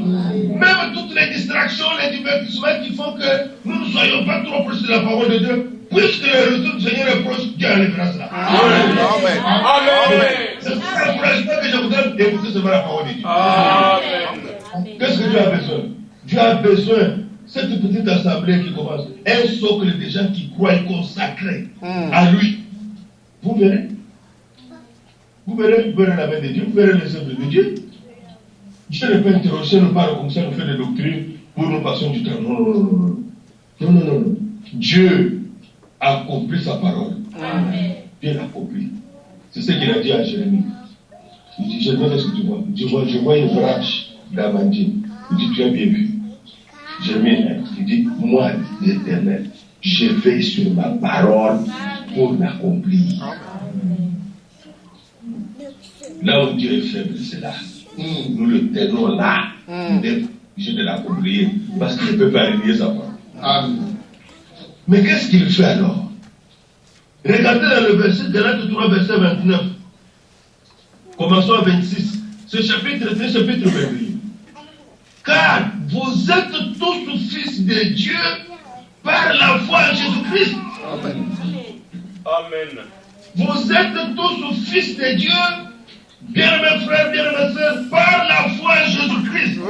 Même toutes les distractions, les divertissements qui font que nous ne soyons pas trop proches de la parole de Dieu, puisque le retour du Seigneur est proche, Dieu enlèvera cela. Amen. Amen. C'est l'encouragement que je vous donne d'écouter seulement la parole de Dieu. Amen. Qu'est-ce que Dieu a besoin? Dieu a besoin, cette petite assemblée qui commence, un socle de gens qui croient et consacrés à lui. Vous verrez. Vous verrez la main de Dieu, vous verrez les œuvres de Dieu. Dieu ne peut interroger, ne pas comme ça, nous faire des doctrines pour nous passer du temps. Non. Dieu accomplit sa parole. Amen. Dieu l'accomplit. C'est ce qu'il a dit à Jérémie. Il dit, Jérémie, qu'est-ce que tu vois? Je vois une branche d'amandier. Il dit, tu as bien vu. Jérémie, il dit, moi, l'Éternel, je veille sur ma parole pour l'accomplir. Là où Dieu est faible, c'est là. Nous le tenons là. D'être obligé de l'accomplir. Parce qu'il ne peut pas renier sa parole. Mais qu'est-ce qu'il fait alors? Regardez dans le verset, Galates 3, verset 29. Commençons à 26. Ce chapitre est un chapitre merveilleux. Car vous êtes tous fils de Dieu par la foi en Jésus-Christ. Amen. Vous êtes tous fils de Dieu, bien mes frères, bien mes sœurs, par la foi en Jésus-Christ.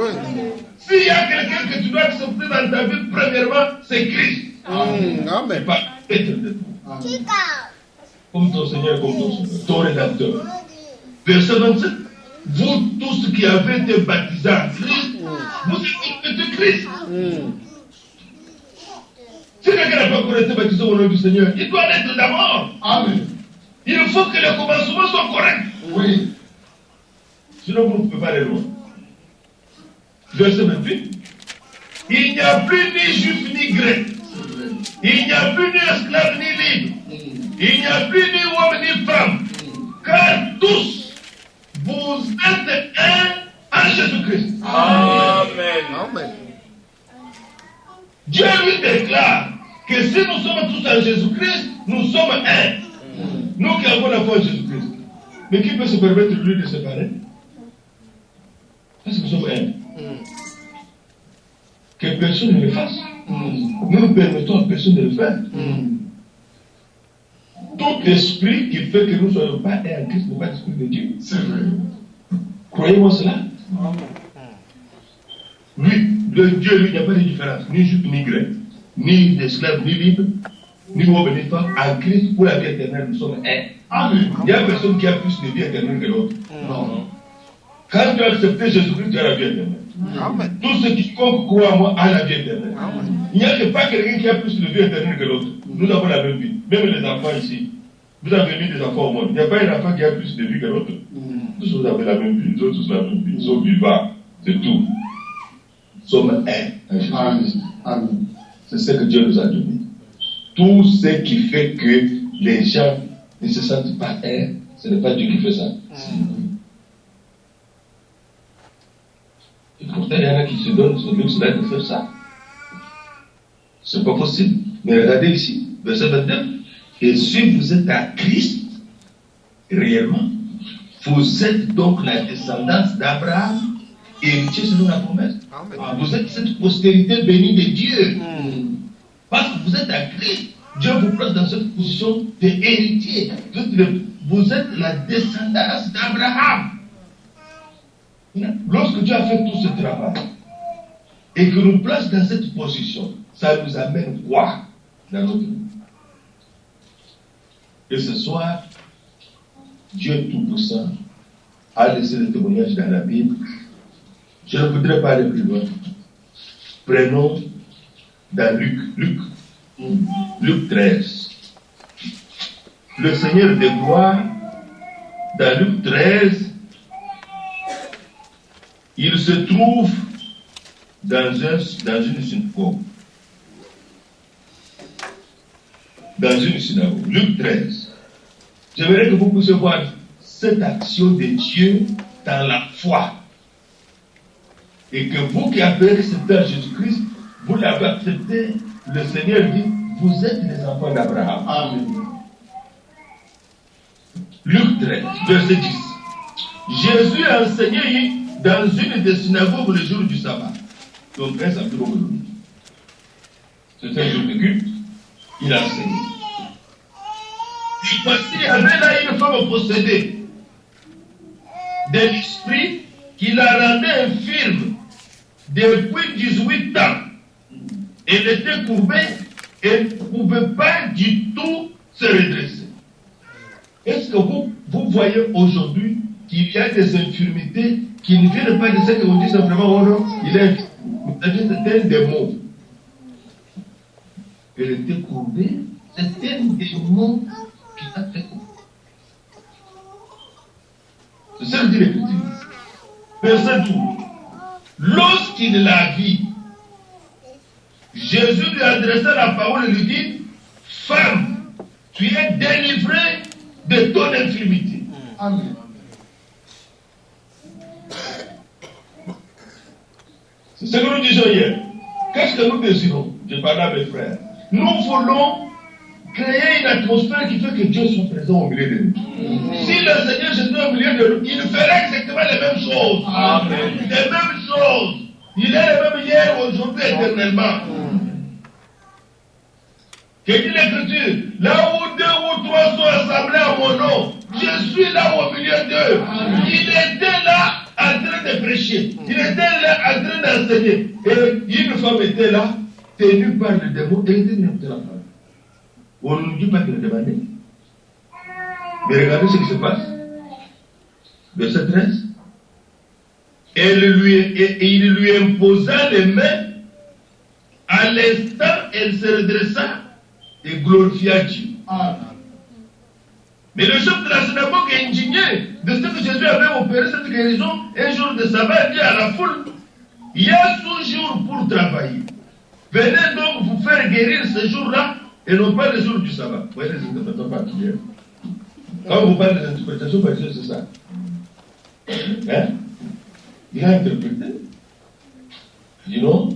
S'il y a quelqu'un que tu dois accepter dans ta vie, premièrement, c'est Christ. Amen. Pas être de toi. Comme ton Seigneur, comme ton Sauveur, ton Rédempteur. Verset 27. Vous tous qui avez été baptisés en Christ, vous êtes de Christ. Si quelqu'un n'a pas encore été baptisé au nom du Seigneur, il doit l'être d'abord. Amen. Il faut que les commencements soient corrects. Oui. Sinon, vous ne pouvez pas aller loin. Verset 28. Il n'y a plus ni juif ni grec. Il n'y a plus ni esclave ni libre. Il n'y a plus ni homme ni femme. Car tous, vous êtes un en Jésus-Christ. Amen. Dieu lui déclare que si nous sommes tous en Jésus-Christ, nous sommes un. Nous qui avons la foi en Jésus-Christ. Mais qui peut se permettre lui de se séparer? Parce que nous sommes un. Que personne ne le fasse. Nous ne permettons à personne de le faire. Tout esprit qui fait que nous ne soyons pas un en Christ n'est pas l'esprit de Dieu. C'est vrai. Croyez-moi cela. Lui, le Dieu, lui, il n'y a pas de différence. Ni juif, ni grec. Ni d'esclave, ni libre. Ni homme, ni femme. En Christ, pour la vie éternelle, nous sommes un. Amen. Il n'y a personne qui a plus de vie éternelle que l'autre. Non. Quand tu as accepté Jésus-Christ, tu as la vie éternelle. Amen. Tout ce qui croit en moi a la vie éternelle. Il n'y a pas quelqu'un qui a plus de vie éternelle que l'autre. Nous avons la même vie. Même les enfants ici. Vous avez mis des enfants au monde. Il n'y a pas un enfant qui a plus de vie que l'autre. Tous vous avez la même vie. Nous avons tous la même vie. Ils sont vivants. C'est tout. Nous sommes un. Amen. Amen. C'est ce que Dieu nous a donné. Tout ce qui fait que les gens ne se sentent pas un, ce n'est pas Dieu qui fait ça. Et pourtant, il y en a qui se donnent ce luxe-là de faire ça. C'est pas possible. Mais regardez ici, verset 29. Et si vous êtes à Christ, réellement, vous êtes donc la descendance d'Abraham, héritier selon la promesse. Amen. Vous êtes cette postérité bénie de Dieu. Parce que vous êtes à Christ, Dieu vous place dans cette position d'héritier. Vous êtes la descendance d'Abraham. Lorsque Dieu a fait tout ce travail et que nous place dans cette position, ça nous amène quoi dans notre vie? Et ce soir, Dieu Tout-Puissant a laissé le témoignage dans la Bible. Je ne voudrais pas aller plus loin. Prenons dans Luc 13. Le Seigneur des gloires, dans Luc 13, il se trouve dans une synagogue. Dans une synagogue. Luc 13. J'aimerais que vous puissiez voir cette action de Dieu dans la foi. Et que vous qui avez accepté Jésus-Christ, vous l'avez accepté, le Seigneur dit, vous êtes les enfants d'Abraham. Amen. Luc 13, verset 10. Jésus a enseigné dans une des synagogues le jour du sabbat. Donc un samedi aujourd'hui. C'était un jour de culte. Il a enseigné. Et voici, il y avait là une femme possédée de l'esprit qui la rendait infirme depuis 18 ans. Elle était courbée et ne pouvait pas du tout se redresser. Est-ce que vous voyez aujourd'hui qu'il y a des infirmités qui ne viennent pas de ce qu'on dit simplement, oh non, il est c'était un démon. Elle était courbée, c'était un démon qui l'a fait courbée. C'est ça que dit l'Écriture. Verset 12. Lorsqu'il la vit, Jésus lui adressa la parole et lui dit, femme, tu es délivrée de ton infirmité. Amen. C'est ce que nous disons hier. Qu'est-ce que nous désirons? Je parlais à mes frères. Nous voulons créer une atmosphère qui fait que Dieu soit présent au milieu de nous. Si le Seigneur était au milieu de nous, il ferait exactement les mêmes choses. Amen. Les mêmes choses. Il est le même hier, aujourd'hui, éternellement. Que dit l'Écriture? Là où 2 ou 3 sont assemblés à mon nom, je suis là au milieu d'eux. Il était là en train de prêcher. Il était là en train d'enseigner. Et une femme était là, tenue par le démon, et elle était venue de la femme. On ne dit pas qu'elle est demandée. Mais regardez ce qui se passe. Verset 13. Et il lui imposa les mains. À l'instant, elle se redressa et glorifia Dieu. Amen. Mais le chef de la synagogue est indigné de ce que Jésus avait opéré cette guérison un jour de sabbat. Il dit à la foule, il y a ce jour pour travailler. Venez donc vous faire guérir ce jour-là et non pas le jour du sabbat. Vous voyez les interprétations particulières. Quand vous parlez des interprétations particulières, c'est ça. Hein? Il a interprété. Il dit non,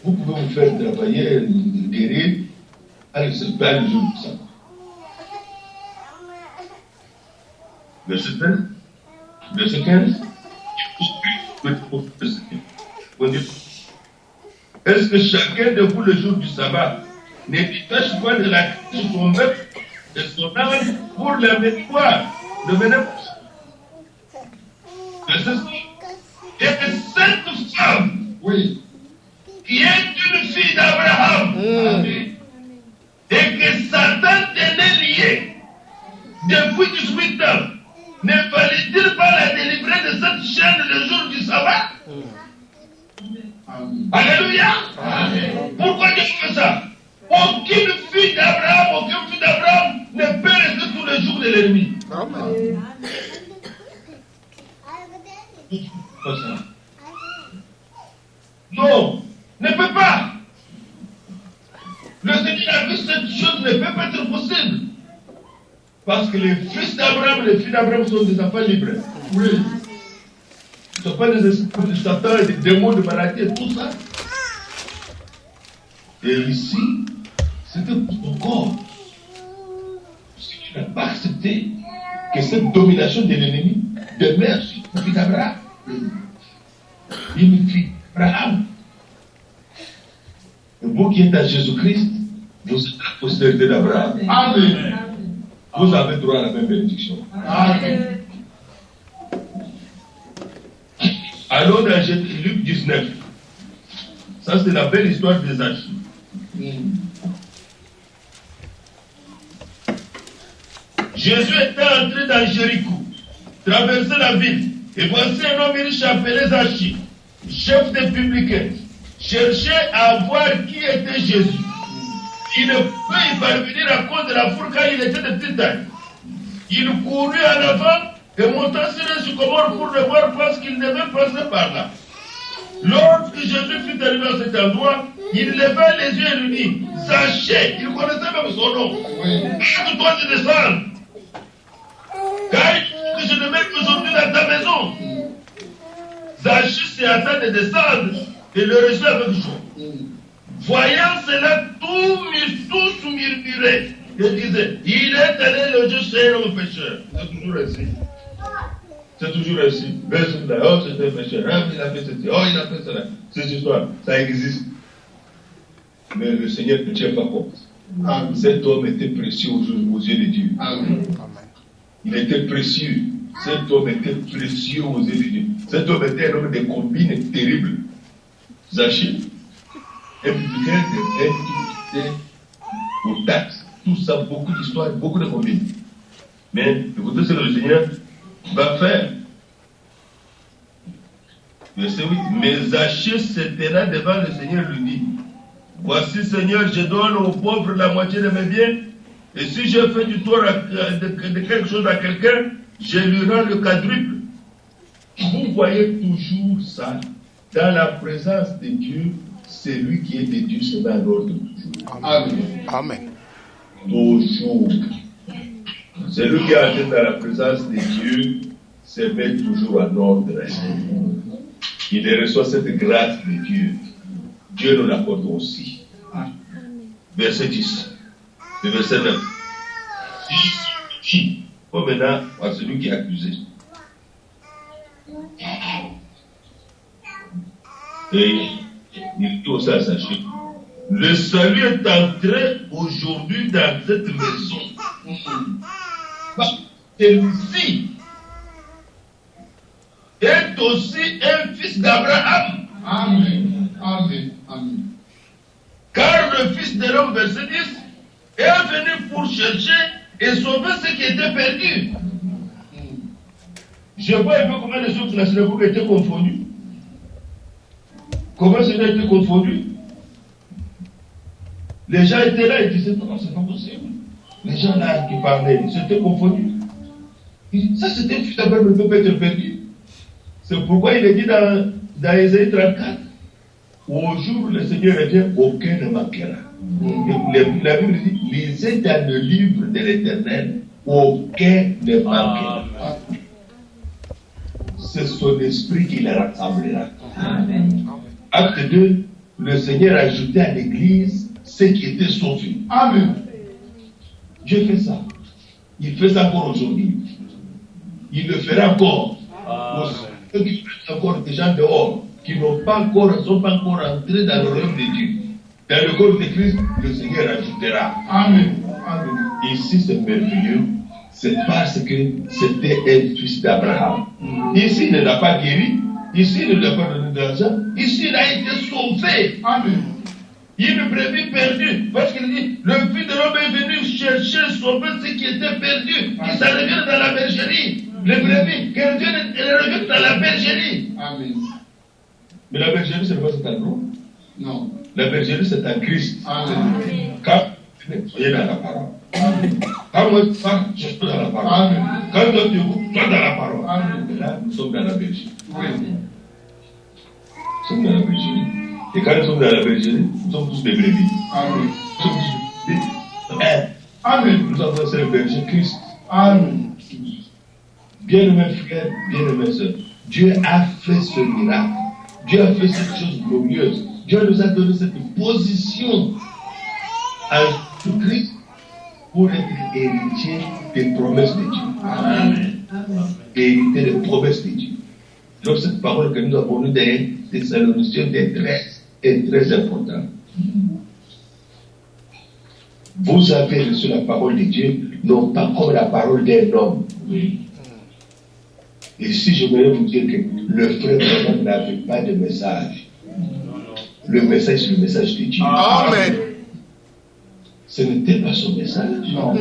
vous pouvez vous faire travailler, guérir, à le jour du sabbat. Verset 13. Verset 15. Est-ce que chacun de vous, le jour du sabbat, ne détache pas de la crise sur son maître et son âme pour la mémoire de bénéfice? Verset 6. Et que cette femme, Oui. qui est une fille d'Abraham, et que Satan tenait lié depuis 18 ans, ne fallait-il pas la délivrer de cette chaîne le jour du sabbat? Alléluia. Pourquoi Dieu fait ça? Aucune fille d'Abraham ne peut rester tous les jours de l'ennemi. Non, ne peut pas. Le Seigneur a vu cette chose ne peut pas être possible. Parce que les fils d'Abraham, les filles d'Abraham sont des enfants libres. Oui. Ce ne sont pas des esprits de Satan et des démons de maladie et tout ça. Et ici, c'était pour son corps. Parce que tu n'as pas accepté que cette domination de l'ennemi demeure sur la fille d'Abraham. Une fille d'Abraham. Et vous qui êtes à Jésus-Christ, vous êtes la postérité d'Abraham. Amen. Vous avez droit à la même bénédiction. Amen. Allons dans Luc 19. Ça, c'est la belle histoire des Zachée. Jésus était entré dans Jéricho, traversait la ville, et voici un homme riche appelé Zachée, chef des publicains, cherchait à voir qui était Jésus. Il ne pouvait y parvenir à cause de la foule car il était de petite taille. Il courut en avant et monta sur un sycomore pour le voir parce qu'il devait passer par là. Lorsque Jésus fut arrivé à cet endroit, il leva les yeux et lui dit, Zachée, il connaissait même son nom, hâte-toi de descendre, car il faut que je ne mette aujourd'hui dans ta maison. Zachée s'est hâté de descendre et le reçut avec joie. Voyant cela, tous murmuraient et disaient, il est allé loger chez un homme pécheur. C'est toujours ainsi. C'est toujours ainsi. Oh, c'est un pécheur. Oh, il a fait ceci. Oh, il a fait cela. Cette histoire, ça existe. Mais le Seigneur ne tient pas compte. Amen. Cet homme était précieux aux yeux de Dieu. Amen. Il était précieux. Cet homme était précieux aux yeux de Dieu. Cet homme était un homme de combines terribles. Zachée. Un publicain qui était aux taxes. Tout ça, beaucoup d'histoires, beaucoup de combines. Mais écoutez ce que le Seigneur va faire. Verset 8. Mais Zachée s'étonna devant le Seigneur et lui dit, voici Seigneur, je donne aux pauvres la moitié de mes biens, et si je fais du tort de quelque chose à quelqu'un, je lui rends le quadruple. Vous voyez toujours ça. Dans la présence de Dieu, celui qui est de Dieu se met en ordre toujours. Amen. Amen. Toujours. Celui qui est entré dans la présence de Dieu se met toujours en ordre. Il reçoit cette grâce de Dieu. Dieu nous l'accorde aussi. Verset 10. Le verset 9. Bon, maintenant, à celui qui est accusé. Et il dit aussi à Zachée, le salut est entré aujourd'hui dans cette maison. Celui-ci est aussi un fils d'Abraham. Amen. Amen. Amen. Car le fils de l'homme, verset 10, est venu pour chercher et sauver ce qui était perdu. Je vois un peu comment les autres la synagogue étaient confondus. Comment cela a été confondu? Les gens étaient là et disaient non, c'est pas possible. Les gens là qui parlaient, ils étaient confondus. Ça, c'était un fils d'Abraham, ne peut pas être perdu. C'est pourquoi il est dit dans Ésaïe 34, au jour où le Seigneur revient, aucun ne manquera. La Bible dit, lisez dans le livre de l'Éternel, aucun ne manquera. C'est son esprit qui les rassemblera. Amen. Acte 2, le Seigneur a ajouté à l'église ceux qui étaient sauvés. Amen. Dieu fait ça. Il fait ça pour aujourd'hui. il le fera encore. Pour ceux qui sont encore des gens dehors, qui ne sont pas encore entrés dans le royaume de Dieu. Dans le corps de Christ, le Seigneur ajoutera. Amen. Amen. Ici, c'est merveilleux. C'est parce que c'était un fils d'Abraham. Ici, il ne l'a pas guéri. Ici, il ne lui a pas donné d'argent. Ici, il a été sauvé. Amen. Une brebis perdue. Parce qu'il dit, le Fils de l'homme est venu chercher sauver ce qui était perdu. Qui s'en revient dans la bergerie. Les brebis, que Dieu revient dans la bergerie. Amen. Mais la bergerie, ce n'est pas cet endroit. Non. La bergerie, c'est en Christ. Amen. Quand soyez dans la parole. Quand moi je parle, je suis dans la parole. Amen. Quand toi tu écoutes, toi dans la parole. Amen. Et là, nous sommes dans la bergerie. Oui. Nous sommes dans la bergerie. Et quand nous sommes dans la bergerie, nous sommes tous des brebis. Amen. Nous sommes tous des brebis. Amen. Nous avons un berger Christ. Amen. Bien-aimés frères, bien-aimés sœurs, Dieu a fait ce miracle. Dieu a fait cette chose glorieuse. Dieu nous a donné cette position à Christ pour être héritier des promesses de Dieu. Amen. Héritier des promesses de Dieu. Donc cette parole que nous avons lue des Thessaloniciens est très importante. Vous avez reçu la parole de Dieu, non pas comme la parole d'un homme. Oui. Et si je voulais vous dire que le frère Branham n'avait pas de message, le message, c'est le message de Dieu. Amen. Ce n'était pas son message. Non.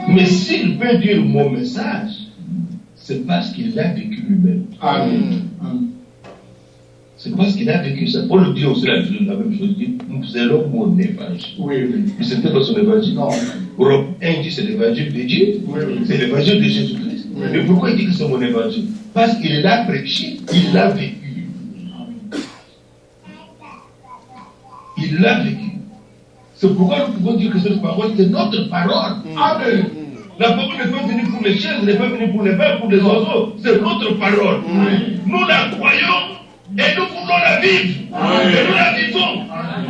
Mais s'il veut dire mon message, c'est parce qu'il l'a vécu lui-même. Amen. C'est parce qu'il a vécu ça. Paul dit aussi la même chose. Il dit, nous allons mon évangile. Oui, oui. Mais ce n'était pas son évangile. Non. Romains 1 dit c'est l'évangile de Dieu. Oui, oui. C'est l'évangile de Jésus-Christ. Oui. Mais pourquoi il dit que c'est mon évangile? Parce qu'il l'a prêché, il l'a vécu. Il l'a vécu. C'est pourquoi nous pouvons dire que cette parole, c'est notre parole. Amen. La parole n'est pas venue pour les chaises, n'est pas venue pour les bêtes, pour les oiseaux. C'est notre parole. Nous la croyons et nous voulons la vivre. Et nous la vivons.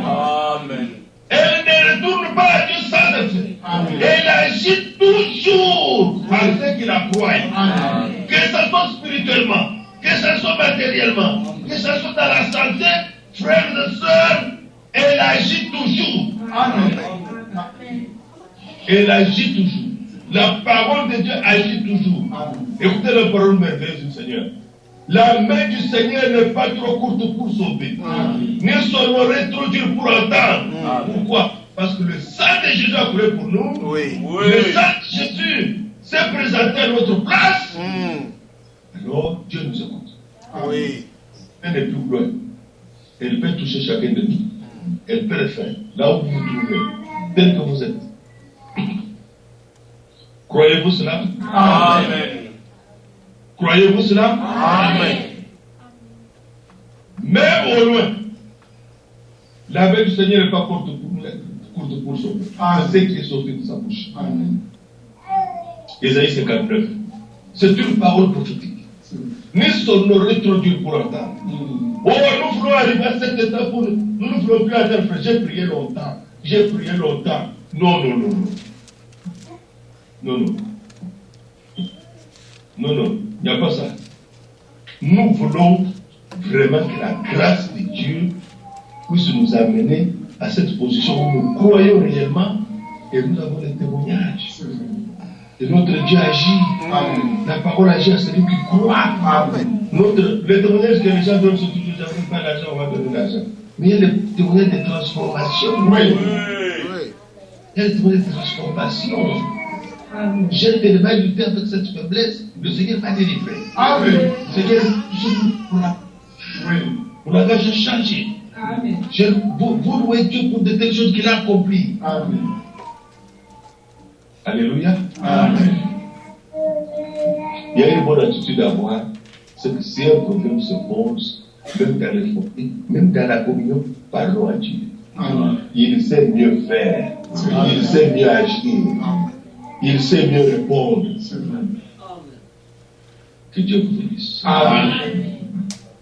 Amen. Elle ne retourne pas à Dieu sans effet. Amen. Elle agit toujours à ceux qui la croient. Amen. Que ce soit spirituellement, que ce soit matériellement, que ce soit dans la santé, frères et sœurs, elle agit toujours. Amen. Elle agit toujours. La parole de Dieu agit toujours. Amen. Écoutez la parole merveilleuse du Seigneur. La main du Seigneur n'est pas trop courte pour sauver, ni son oreille trop dure pour entendre. Pourquoi? Parce que le sang de Jésus a coulé pour nous. Oui. Le sang de Jésus s'est présenté à notre place. Alors Dieu nous écoute. Oui. Elle n'est plus loin. Elle peut toucher chacun de nous. Elle peut le faire. Là où vous vous trouvez, tel que vous êtes. Croyez-vous cela? Amen. Croyez-vous cela? Amen. Même au loin, la main du Seigneur n'est pas courte pour sauver. C'est ce qui est sorti de sa bouche. Amen. Ésaïe 59. C'est une parole prophétique. Ni son oreille trop dure pour entendre. Oh, nous voulons arriver à cet état pour nous ne voulons plus attendre. J'ai prié longtemps. J'ai prié longtemps. Non, non, non, non. Non, non. Non, non. Il n'y a pas ça. Nous voulons vraiment que la grâce de Dieu puisse nous amener à cette position où nous croyons réellement et nous avons les témoignages. Et notre Dieu agit. Amen. La parole agit à celui qui croit. Amen. Les témoignages que les gens donnent, c'est toujours j'avais pas l'argent, on va donner l'argent. Mais il y a les témoignages de transformation. Oui. Oui. Il y a les témoignages de transformation. J'ai tellement lutté avec cette faiblesse, le Seigneur m'a délivré. Amen. Le Seigneur, pour la grâce, j'ai changé. Amen. Vous louez Dieu pour de telles choses qu'il a accomplies. Amen. Alléluia. Amen. Il y a une bonne attitude à avoir, c'est que si un problème se pose, même dans les familles, même dans la communion, parlons à Dieu. Amen. Il sait mieux faire, il sait mieux agir, il sait mieux répondre. C'est vrai. Que Dieu vous bénisse. Amen.